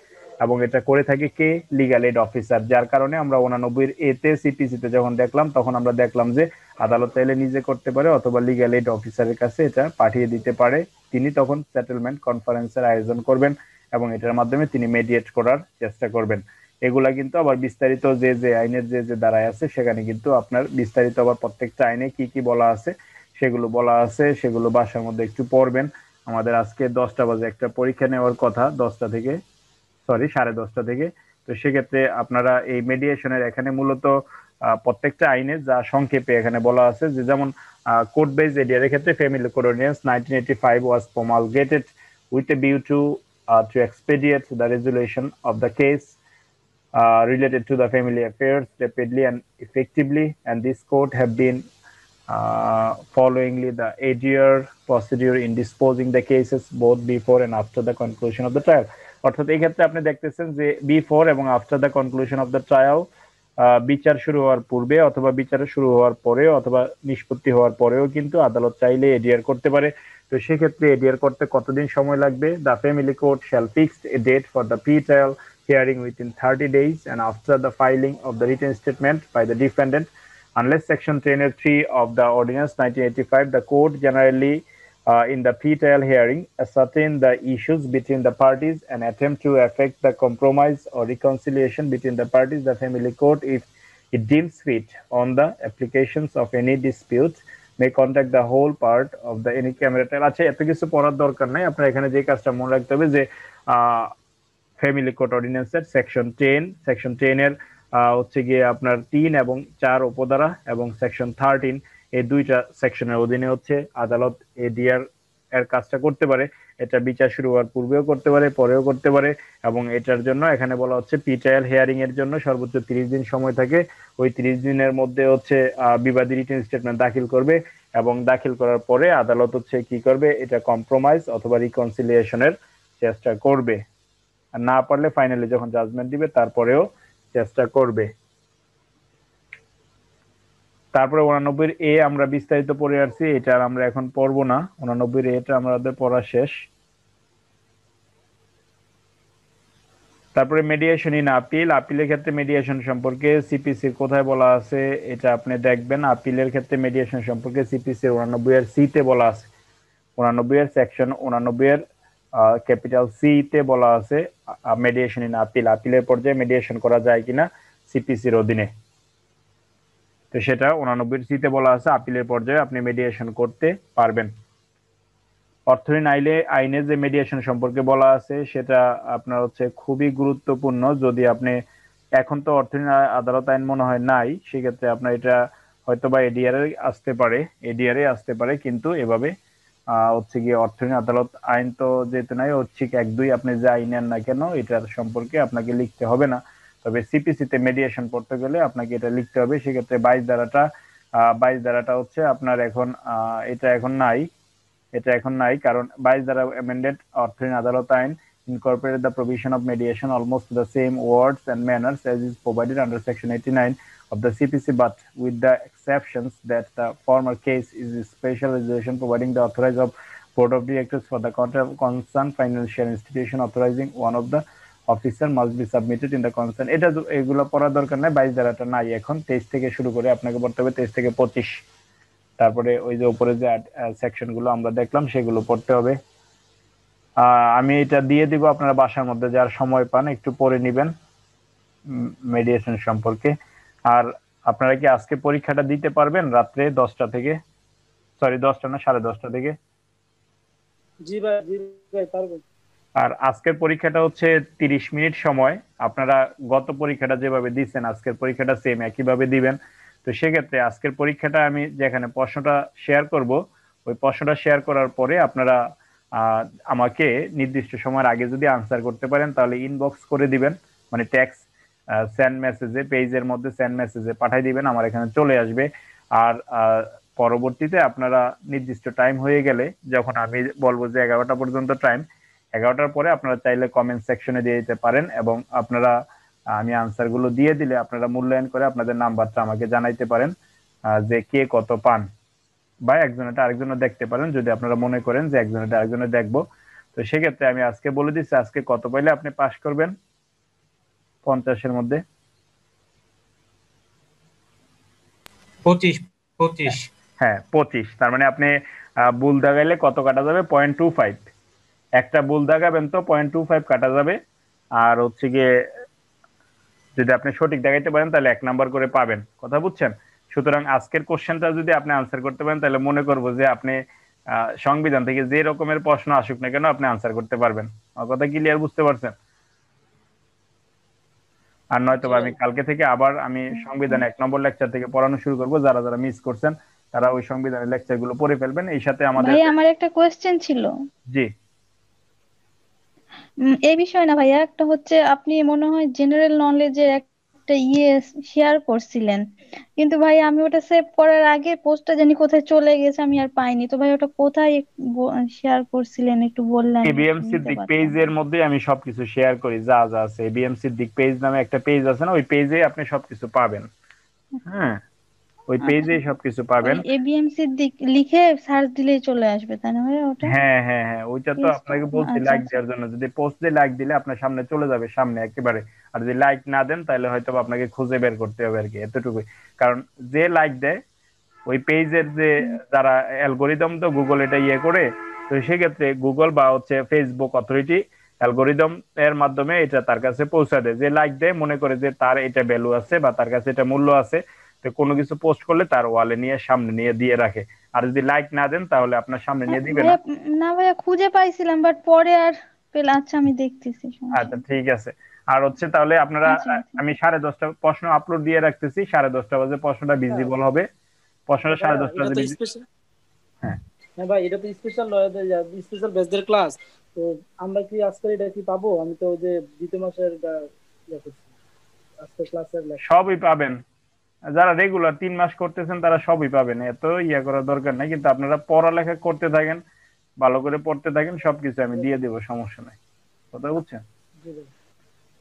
এবং এটা করে থাকে কে? Legal aid officer. যার কারণে আমরা 89 এতে সিপিসিতে যখন দেখলাম তখন আমরা দেখলাম যে আদালত চাইলে নিজে করতে পারে অথবা লিগ্যাল এইড অফিসারের কাছে এটা পাঠিয়ে দিতে পারে। তিনি তখন সেটেলমেন্ট কনফারেন্সের আয়োজন করবেন এবং এটার মাধ্যমে তিনি মেডিয়েট করার চেষ্টা করবেন। এগুলা কিন্তু আবার বিস্তারিত যে আইনের যে ধারায় আছে সেখানে কিন্তু আপনার বিস্তারিত আবার প্রত্যেকটা আইনে কি কি বলা আছে সেগুলো বলা আছে, সেগুলো বাসার মধ্যে একটু পড়বেন। আমাদের আজকে 10টা বাজে একটা পরীক্ষা নেওয়ার কথা, 10টা থেকে, সরি 10:30 থেকে। তো সেক্ষেত্রে আপনারা এই মেডিয়েশনের এখানে মূলত প্রত্যেকটা আইনে যা সংক্ষেপে এখানে বলা আছে যে যেমন কোর্ট বেজ এডিয়ার ক্ষেত্রে family code ordinance 1985 was promulgated with a view to expedite the resolution of the case related to the family affairs rapidly and effectively, and this court have been followingly the ADR procedure in disposing the cases both before and after the conclusion of the trial. অর্থাৎ এই ক্ষেত্রে আপনি দেখতেছেন যে before এবং after the conclusion of the trial, বিচার শুরু হওয়ার পূর্বে অথবা বিচার শুরু হওয়ার পরেও অথবা নিষ্পত্তি হওয়ার পরেও কিন্তু আদালত চাইলে এডিআর করতে পারে। তো সেক্ষেত্রে এডিআর করতে কতদিন সময় লাগবে? The family court shall fixed a date for the pre trial hearing within 30 days and after the filing of the written statement by the defendant. Unless Section 10(3) of the Ordinance 1985, the court generally in the pre-trial hearing ascertain the issues between the parties and attempt to effect the compromise or reconciliation between the parties. The family court, if it deems fit on the applications of any dispute, may contact the whole part of the any cameratal. আচ্ছা, এত কিছু পড়ার দরকার নাই, আপনার এখানে যে কাজটা মনে রাখতে হবে যে ফ্যামিলি কোর্ট অর্ডিন্যান্সের সেকশন 10 এর হচ্ছে গিয়ে আপনার 3 এবং 4 উপধারা এবং সেকশন 13 এই দুইটা সেকশনের অধীনে হচ্ছে আদালত এডিআর এর কাজটা করতে পারে। এটা বিচার শুরু হওয়ার পূর্বেও করতে পারে, পরেও করতে পারে এবং এটার জন্য এখানে বলা হচ্ছে প্রি ট্রায়াল হিয়ারিং এর জন্য সর্বোচ্চ 30 দিন সময় থাকে। ওই 30 দিনের মধ্যে হচ্ছে বিবাদী রিটেন স্টেটমেন্ট দাখিল করবে এবং দাখিল করার পরে আদালত হচ্ছে কি করবে? এটা কম্প্রোমাইজ অথবা রিকনসিলিয়েশনের চেষ্টা করবে। আর না পারলে ফাইনালি যখন জাজমেন্ট দিবে তারপরেও চেষ্টা করবে। তারপরে 89 এ আমরা বিস্তারিত পড়ে আসছি, এটা আমরা এখন পড়বো না। 89 এটা আমাদের পড়া শেষ। তারপরে মেডিয়েশন ইন আপিল, আপিলের ক্ষেত্রে মেডিয়েশন সম্পর্কে সিপিসির কোথায় বলা আছে এটা আপনি দেখবেন। আপিলের ক্ষেত্রে মেডিয়েশন সম্পর্কে সিপিসির 89 এর সি তে বলা আছে। 89 এর সেকশন 89 এর ক্যাপিটাল সি তে বলা আছে মেডিয়েশন ইন আপিল, আপিলের পর্যায়ে মেডিয়েশন করা যায় কিনা সিপিসির অধীনে। তো সেটা 89 সি তে বলা আছে আপিলের পর্যায়ে আপনি মেডিয়েশন করতে পারবেন। অর্থঋণ আইনে যে মেডিয়েশন সম্পর্কে বলা আছে সেটা আপনার হচ্ছে খুবই গুরুত্বপূর্ণ। যদি আপনি এখন তো অর্থঋণ আদালত আইন মনে হয় নাই, সেক্ষেত্রে আপনার এটা হয়তো বা এডিআরে আসতে পারে কিন্তু এভাবে হচ্ছে গিয়ে অর্থঋণ আদালত আইন তো যেহেতু নাই, হচ্ছে 1-2 আপনি যে আইন নেন না কেন এটার সম্পর্কে আপনাকে লিখতে হবে না। তবে সিপিসিতে মেডিয়েশন পড়তে গেলে আপনাকে এটা লিখতে হবে। সেক্ষেত্রে 22 ধারাটা হচ্ছে আপনার এখন এটা এখন নাই কারণ 22 ধারা অ্যামেন্ডেড অর্থঋণ আদালত আইন incorporated the provision of mediation almost the same words and manners as is provided under section 89 of the CPC, but with the exceptions that the former case is a special resolution providing the authorized of board of directors for the concerned financial institution, authorizing one of the officer must be submitted in the concern. এটা এগুলো পড়ার দরকার নাই, 22 ধারাটা নাই এখন। 23 থেকে শুরু করে আপনাকে পড়তে হবে 23 থেকে 25। তারপরে ওই যে উপরে যে সেকশন গুলো আমরা দেখলাম সেগুলো পড়তে হবে। আমি এটা দিয়ে দিব, আপনারা বাসার মধ্যে যার সময় পান একটু পড়ে নেবেন মেডিয়েশন সম্পর্কে। আর আপনারা কি আজকে পরীক্ষাটা দিতে পারবেন রাত্রে 10টা থেকে? সরি 10টা না, 10:30 থেকে? জি ভাই পারবেন। আর আজকের পরীক্ষাটা হচ্ছে 30 মিনিট সময়। আপনারা গত পরীক্ষাটা যেভাবে দিচ্ছেন আজকের পরীক্ষাটা সেম একইভাবে দিবেন। তো সেক্ষেত্রে আজকের পরীক্ষাটা আমি যেখানে প্রশ্নটা শেয়ার করব, ওই প্রশ্নটা শেয়ার করার পরে আপনারা আমাকে নির্দিষ্ট সময়ের আগে যদি আনসার করতে পারেন তাহলে ইনবক্স করে দিবেন, মানে টেক্সট সেন্ড মেসেজে, পেজের মধ্যে সেন্ড মেসেজে পাঠিয়ে দিবেন, আমার এখানে চলে আসবে। আর পরবর্তীতে আপনারা নির্দিষ্ট টাইম হয়ে গেলে, যখন আমি বলবো যে 11টা পর্যন্ত টাইম, 11টার পরে আপনারা চাইলে কমেন্ট সেকশনে দিয়ে দিতে পারেন এবং আপনারা আমি আনসার গুলো দিয়ে দিলে আপনারা মূল্যায়ন করে আপনাদের নাম্বারটা আমাকে জানাইতে পারেন যে কে কত পান, বা একজনেরটা আরেকজনের দেখতে পারেন যদি আপনারা মনে করেন যে একজনেরটা আরেকজনের দেখবো। তো সেক্ষেত্রে আমি আজকে বলে দিচ্ছি আজকে কত পাইলে আপনি পাস করবেন। 50-এর মধ্যে? 25 25 হ্যাঁ 25। তার মানে আপনি বুল দাগাইলে কত কাটা যাবে? 0.25। একটা বুল দাগাবেন তো 0.25 কাটা যাবে। আর হচ্ছে গিয়ে যদি আপনি সঠিক দেখাইতে পারেন তাহলে 1 নাম্বার করে পাবেন। কথা বুঝছেন? সুতরাং আজকের কোশ্চেনটা যদি আপনি আনসার করতে পারেন তাহলে মনে করব যে আপনি সংবিধান থেকে যে রকমের প্রশ্ন আসুক না কেন আপনি আনসার করতে পারবেন। আমার কথা ক্লিয়ার বুঝতে পারছেন? আর নয়তো জি আমি ভাই। কালকে থেকে আবার আমি সংবিধান 1 নম্বর লেকচার থেকে পড়ানো শুরু করব। যারা যারা মিস করছেন তারা ওই সংবিধানের লেকচার গুলো পড়ে ফেলবেন। এই সাথে আমাদের ভাইয়া আমার একটা কোয়েশ্চেন ছিল। জি এই বিষয় না ভাইয়া, একটা হচ্ছে আপনি মনে হয় জেনারেল নলেজের একটা শেয়ার করছিলেন, কিন্তু ভাই আমি ওটা সেভ করার আগে পোস্টটা জানি কোথায় চলে গেছে, আমি আর পাইনি। তো ভাই ওটা কোথায় শেয়ার করছিলেন একটু বললেন, একটু এবিএম নিতে সিদ্দিক পারতাম। পেজের মধ্যে আমি সবকিছু শেয়ার করি, যা যা আছে। এবিএম সিদ্দিক পেজ নামে একটা পেজ আছে না, ওই পেজে আপনি সবকিছু পাবেন। হ্যাঁ, ওই আচ্ছা, পেজেই সবকিছু ওই পাবেন। এবিএম সিদ্দিক লিখে সার্চ দিলেই চলে আসবে তাই না ভাইয়া ওটা হ্যাঁ হ্যাঁ হ্যাঁ, ওইটা তো পেজটা? আপনাকে বলছি আচ্ছা লাইক আচ্ছা। দেওয়ার জন্য। যদি পোস্টে লাইক দিলে আপনার সামনে চলে যাবে, সামনে একেবারে। আর যদি লাইক না দেন তাহলে হয়তো বা আপনাকে খুঁজে বের করতে হবে আর কি, এতটুকুই। কারণ যে লাইক দেয় ওই পেজের যে হুম। যারা অ্যালগোরিদম, তো গুগল এটা ইয়ে করে, তো সেক্ষেত্রে গুগল বা হচ্ছে ফেসবুক অথরিটি অ্যালগোরিদম এর মাধ্যমে এটা তার কাছে পৌঁছা দেয়। যে লাইক দেয় মনে করে যে তার এটা ভ্যালু আছে বা তার কাছে এটা মূল্য আছে, তো কোনো কিছু পোস্ট করলে তার ওয়ালে নিয়ে সামনে নিয়ে দিয়ে রাখে। আর যদি লাইক না দেন তাহলে আপনার সামনে নিয়ে দিবে না। ভাইয়া না ভাইয়া, খুঁজে পাইছিলাম বাট পরে আর পেলাম। আচ্ছা আমি দেখতেছি, সমস্যা আচ্ছা নেই। ঠিক আছে। আর হচ্ছে তাহলে আপনারা আচ্ছা আচ্ছা। আমি 10:30 প্রশ্ন আপলোড দিয়ে রাখতেছি। 10:30 বাজে প্রশ্নটা হ্যাঁ ভিজিবল হবে। প্রশ্নটা ভাইয়া, 10:30 এটা বাজে তো স্পেশাল। হ্যাঁ হ্যাঁ ভাই, এটা তো স্পেশাল স্পেশাল ব্যাচদের ক্লাস। তো আমরা কি আজকে এটা কি পাবো? আমি তো ওই যে দ্বিতীয় মাসের ইয়ে করছি, আজকে ক্লাসের লেখা। সবই পাবেন। যারা রেগুলার 3 মাস করতেছেন তারা সবই পাবেন, এত ইয়া করার দরকার নাই। কিন্তু আপনারা পড়ালেখা করতে থাকেন, ভালো করে পড়তে থাকেন, সবকিছু আমি দিয়ে দেবো, সমস্যা নাই। কথা বুঝছেন? জি ভাই।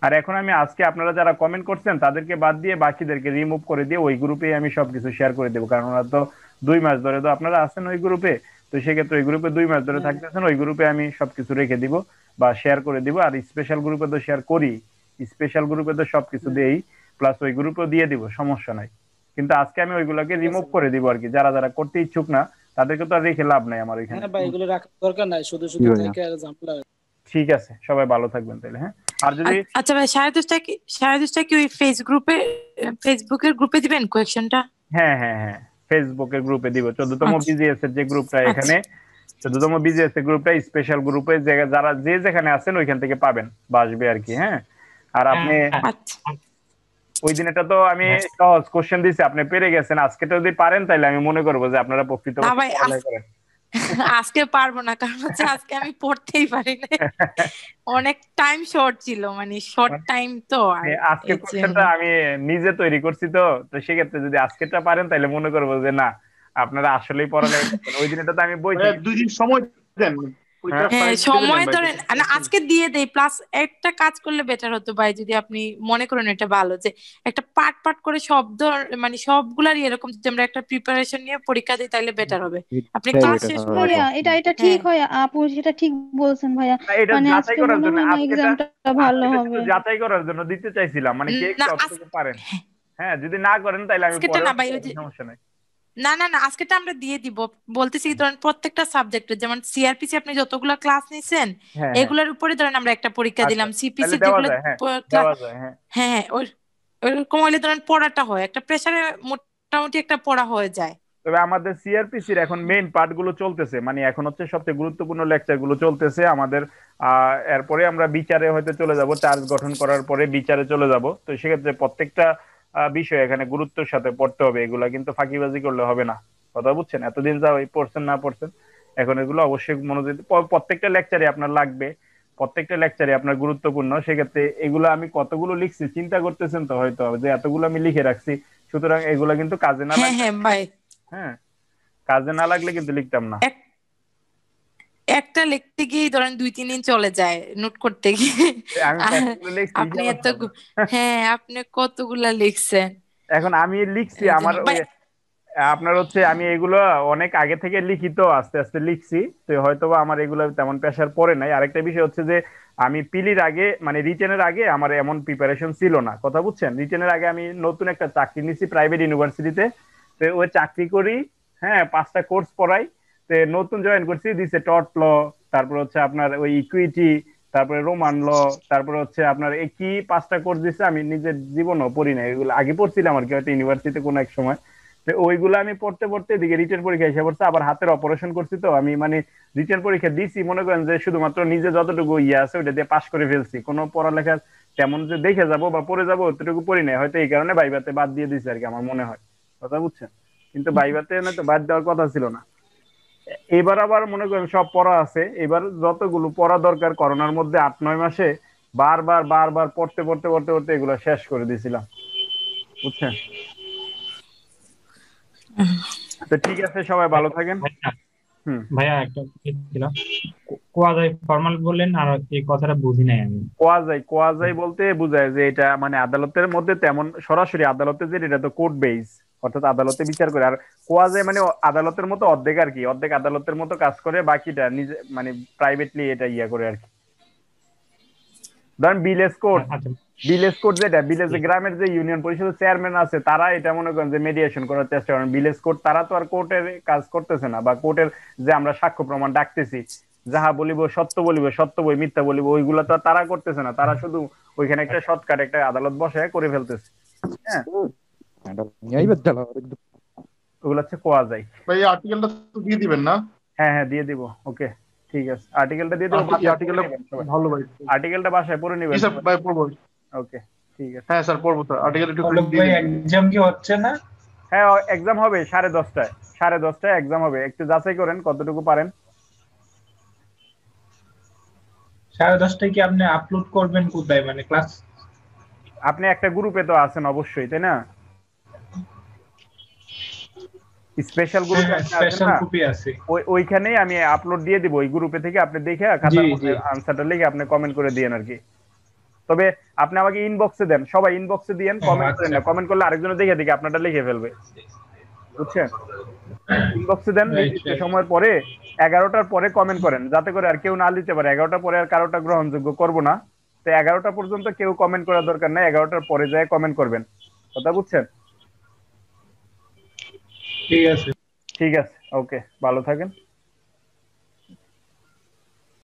আর এখন আমি আজকে আপনারা যারা কমেন্ট করছেন তাদেরকে বাদ দিয়ে বাকিদেরকে রিমুভ করে দিয়ে ওই গ্রুপে আমি সবকিছু শেয়ার করে দেবো। কারণ ওরা তো 2 মাস ধরে তো আপনারা আছেন ওই গ্রুপে, তো সেক্ষেত্রে ওই গ্রুপে 2 মাস ধরে হ্যাঁ থাকতেছেন, ওই গ্রুপে আমি সবকিছু রেখে দিব বা শেয়ার করে দিব। আর স্পেশাল গ্রুপে তো শেয়ার করি, স্পেশাল গ্রুপে তো সবকিছু হ্যাঁ, দেই, প্লাস ওই গ্রুপেও দিয়ে দিব, সমস্যা নাই। কিন্তু আজকে আমি ওইগুলোকে ঠিক আছে রিমুভ ভাই। করে দিব আর কি। যারা যারা করতে ইচ্ছুক না তাদেরকে তো আর রেখে লাভ নাই আমার এখানে। হ্যাঁ ভাই, এগুলো রাখার দরকার নাই, শুধু জি শুধু ভাইয়া। থেকে আর ঝামেলা। ঠিক আছে, সবাই ভালো থাকবেন তাহলে। হ্যাঁ, আর যদি আচ্ছা ভাই, 10:30 কি ওই ফেসবুকের গ্রুপে দিবেন কোয়েকশনটা? হ্যাঁ হ্যাঁ হ্যাঁ, ফেসবুকের গ্রুপে দিব। 14তম আচ্ছা বিজিএস এর যে গ্রুপটা আচ্ছা এখানে, 14তম বিজিএস এর গ্রুপটা স্পেশাল গ্রুপে যারা যে যেখানে আছেন ওইখান থেকে পাবেন বা আসবে আর কি। হ্যাঁ, আর আপনি আচ্ছা। ওই দিন এটা তো আমি হ্যাঁ, সহজ কোশ্চেন দিছি, আপনি পেরে গেছেন। আজকেটা যদি পারেন তাহলে আমি মনে করবো যে আপনারা না প্রকৃতপক্ষে ভাই, পড়ালেখা করেন। আজকে পারবো না, কারণ হচ্ছে আজকে আমি পড়তেই পারি না, অনেক টাইম শর্ট ছিল, মানে শর্ট টাইম তো। আর আজকের এর জন্য কোশ্চেনটা আমি নিজে তৈরি করছি, তো তো সেক্ষেত্রে যদি আজকেরটা পারেন তাহলে মনে করবো যে না, আপনারা আসলেই পড়ালেখা করছেন। ওই দিন এটা তো আমি বই ভাইয়া থেকে 2 দিন সময় দেন, হ্যাঁ পরীক্ষার হ্যাঁ, তারিখ দিতে দিলেন সময় ভাই। ধরেন না, আজকে দিয়ে দেই। প্লাস একটা কাজ করলে বেটার হতো ভাই, যদি আপনি মনে করেন এটা ভালো, যে একটা পার্ট পার্ট করে শব্দ, মানে সবগুলারই এরকম যদি আমরা একটা প্রিপারেশন নিয়ে পরীক্ষা দিই তাহলে বেটার হবে। আপনি এটাই ক্লাস বেটার শেষ হবে করে, হয়তো। ভাইয়া এটা ঠিক হ্যাঁ হয় আপু, সেটা ঠিক বলছেন ভাইয়া। না, এটা মানে যাচাই আজকে করার মনে জন্য হয় না আজকেটা, এক্সামটা ভালো আজকেটা শুধু হবে। যাচাই করার জন্য দিতে চাইছিলাম, মানে কে না কতটুকু পারেন। হ্যাঁ, যদি না করেন তাহলে আমি আজকেটা পরেও না ভাই, দিতে ওই পারি, যে সমস্যা নাই। না আজকেটা আমরা দিয়ে দিব। বলতেছি কি, ধরেন প্রত্যেকটা সাবজেক্টের, যেমন সিআরপিসি আপনি যতগুলা ক্লাস নিছেন হ্যাঁ হ্যাঁ, এগুলার উপরে ধরেন আমরা একটা পরীক্ষা আচ্ছা দিলাম। তাহলে সিপিসি দেওয়া যেগুলো যায়। হ্যাঁ, ক্লাস, দেওয়া যায়। হ্যাঁ, হ্যাঁ হ্যাঁ, ওইরকম হলে ধরেন পড়াটা হয়, একটা প্রেসারে মোটামুটি একটা পড়া হয়ে যায়। তবে আমাদের সিআরপিসির এখন মেইন পার্ট গুলো চলতেছে, মানে এখন হচ্ছে সবচেয়ে গুরুত্বপূর্ণ লেকচার গুলো চলতেছে আমাদের। এরপরে আমরা বিচারে হয়তো চলে যাব, চার্জ গঠন করার পরে বিচারে চলে যাব। তো সেক্ষেত্রে প্রত্যেকটা বিষয় এখানে গুরুত্বের সাথে পড়তে হবে, এগুলা কিন্তু ফাঁকিবাজি করলে হবে না। কথা বুঝছেন? এতদিন যা ওই পড়ছেন না পড়ছেন, এখন এগুলো অবশ্যই মনোযোগ প্রত্যেকটা লেকচারে আপনার লাগবে, প্রত্যেকটা লেকচারে আপনার গুরুত্বপূর্ণ। সেক্ষেত্রে এগুলো আমি কতগুলো লিখছি চিন্তা করতেছেন তো হয়তো, যে এতগুলো আমি লিখে রাখছি, সুতরাং এগুলো কিন্তু কাজে না হ্যাঁ লাগলে, হ্যাঁ ভাই, হ্যাঁ, কাজে না লাগলে কিন্তু লিখতাম না। এক একটা লিখতে গিয়ে ধরেন 2-3 দিন চলে যায় নোট করতে গিয়ে। আমি আর কতগুলো লিখছি আপনি হিসাব এত আছে আমার। হ্যাঁ, আপনি কতগুলা লিখছেন। এখন আমি লিখছি এই জন্য আমার ওই ভাই, আপনার হচ্ছে আমি এগুলো অনেক আগে থেকে লিখি, তো আস্তে আস্তে লিখছি, তো হয়তোবা আমার এগুলো তেমন প্রেশার পড়ে নাই। আরেকটা বিষয় হচ্ছে যে আমি পিলির আগে মানে রিটেনের আগে আমার এমন প্রিপারেশন ছিল না, কথা বুঝছেন। রিটেনের আগে আমি নতুন একটা চাকরি নিছি প্রাইভেট ইউনিভার্সিটিতে, তো ওই চাকরি করি, হ্যাঁ 5টা কোর্স পড়াই। তো নতুন জয়েন করছি, দিছে টট ল, তারপর হচ্ছে আপনার ওই ইকুইটি, তারপরে রোমান ল, তারপরে হচ্ছে আপনার এই কি 5টা কোর্স দিছে আমি নিজের জীবনও পড়ি না, এগুলো আগে পড়ছিলাম আর কি হয়তো ইউনিভার্সিটিতে কোনো এক সময়। তো ওইগুলো আমি পড়তে পড়তে এদিকে রিটেন পরীক্ষা এসে পড়ছে, আবার হাতের অপারেশন করছি, তো আমি মানে রিটেন পরীক্ষা দিছি মনে করেন যে শুধুমাত্র নিজে যতটুকু ইয়ে আছে ওইটা দিয়ে পাশ করে ফেলছি, কোনো পড়ালেখা তেমন যে দেখে যাব বা পড়ে যাবো অতটুকু পড়ি নাই, হয়তো এই কারণে ভাইভাতে বাদ দিয়ে দিছে আর কি আমার মনে হয়, কথা বুঝছেন। কিন্তু ভাইভাতে না তো বাদ দেওয়ার কথা ছিল না। এবার আবার মনে করেন সব পড়া আছে, এবার যতগুলো পড়া দরকার করোনার মধ্যে 8-9 মাসে বারবার বারবার পড়তে পড়তে পড়তে পড়তে এগুলো শেষ করে দিয়েছিলাম, বুঝছেন। তো ঠিক আছে, সবাই ভালো থাকেন। ভাইয়া হুম। ভাইয়া একটা ই ছিল, কোয়াজাই ফর্মাল বললেন আর এই কথাটা বুঝি নাই আমি। কোয়াজাই বলতে বোঝায় যে এটা মানে আদালতের মধ্যে তেমন সরাসরি আদালতে যে এটা তো কোর্ট বেস, অর্থাৎ আদালতে বিচার করে। আর কোয়াজাই মানে আদালতের মতো অর্ধেক আর কি, অর্ধেক আদালতের মতো কাজ করে, বাকিটা নিজে মানে প্রাইভেটলি এটা ইয়া করে আর কি। ধরেন ভিলেজ কোর্ট, আচ্ছা ভিলেজ কোর্ট যেটা ভিলেজ গ্রামের যে ইউনিয়ন পরিষদের চেয়ারম্যান আছে তারা এটা মনে করেন যে মিডিয়েশন করার চেষ্টা করেন। ভিলেজ কোর্ট তারা তো আর কোর্টের কাজ করতেছে না, বা কোর্টের যে আমরা সাক্ষ্য প্রমাণ ডাকতেছি, যাহা বলিব সত্য বলিব, সত্য বই মিথ্যা বলিব, ওইগুলা তো আর তারা করতেছে না, তারা শুধু ওইখানে একটা শর্টকাট একটা আদালত বসায় করে ফেলতেছে। হ্যাঁ, ওগুলো হচ্ছে কোয়াজাই। ভাই আর্টিকেলটা তো দিয়ে দিবেন না? হ্যাঁ হ্যাঁ দিয়ে দিব, ওকে ঠিক আছে, আর্টিকেলটা দিয়ে দেবো, আর্টিকেলটা ভালো ভাই। আর্টিকেলটা বাসায় পড়ে জি নেবেন। স্যার ভাই পড়বো। ওকে ঠিক আছে। হ্যাঁ স্যার পড়বো স্যার, আর্টিকেল একটু পলক দিয়ে ভাই দিন। এক্সাম কি হচ্ছে না? হ্যাঁ এক্সাম হবে 10:30টায়, 10:30টায় এক্সাম হবে, একটু যাচাই করেন কতটুকু পারেন। 10:30টায় কি আপনি আপলোড করবেন কোথায়, মানে ক্লাস? আপনি একটা গ্রুপে তো আছেন অবশ্যই, তাই না? স্পেশাল গ্রুপে আপনি আছেন স্পেশাল না, কপি আছে। ওইখানেই আমি আপলোড দিয়ে দিব, ওই গ্রুপে থেকে আপনি দেখে খাতার মধ্যে আনসারটা লিখে আপনি কমেন্ট করে দিয়েন আর কি। তবে আপনি আমাকে ইনবক্সে দেন, সবাই ইনবক্সে দিয়েন, কমেন্ট করেন না, কমেন্ট করলে আরেকজনে দেখে দেখে আপনারটা লিখে ফেলবে, বুঝছেন। ইনবক্সে দেন, নির্দিষ্ট সময়ের পরে 11টার পরে কমেন্ট করেন, যাতে করে আর কেউ না দিতে পারে। 11টার পরে আর কারোটা গ্রহণযোগ্য করব না, তো 11টা পর্যন্ত কেউ কমেন্ট করার দরকার নাই, 11টার পরে যায় কমেন্ট করবেন, কথা বুঝছেন। ঠিক আছে। ঠিক আছে, ওকে, ভালো থাকেন।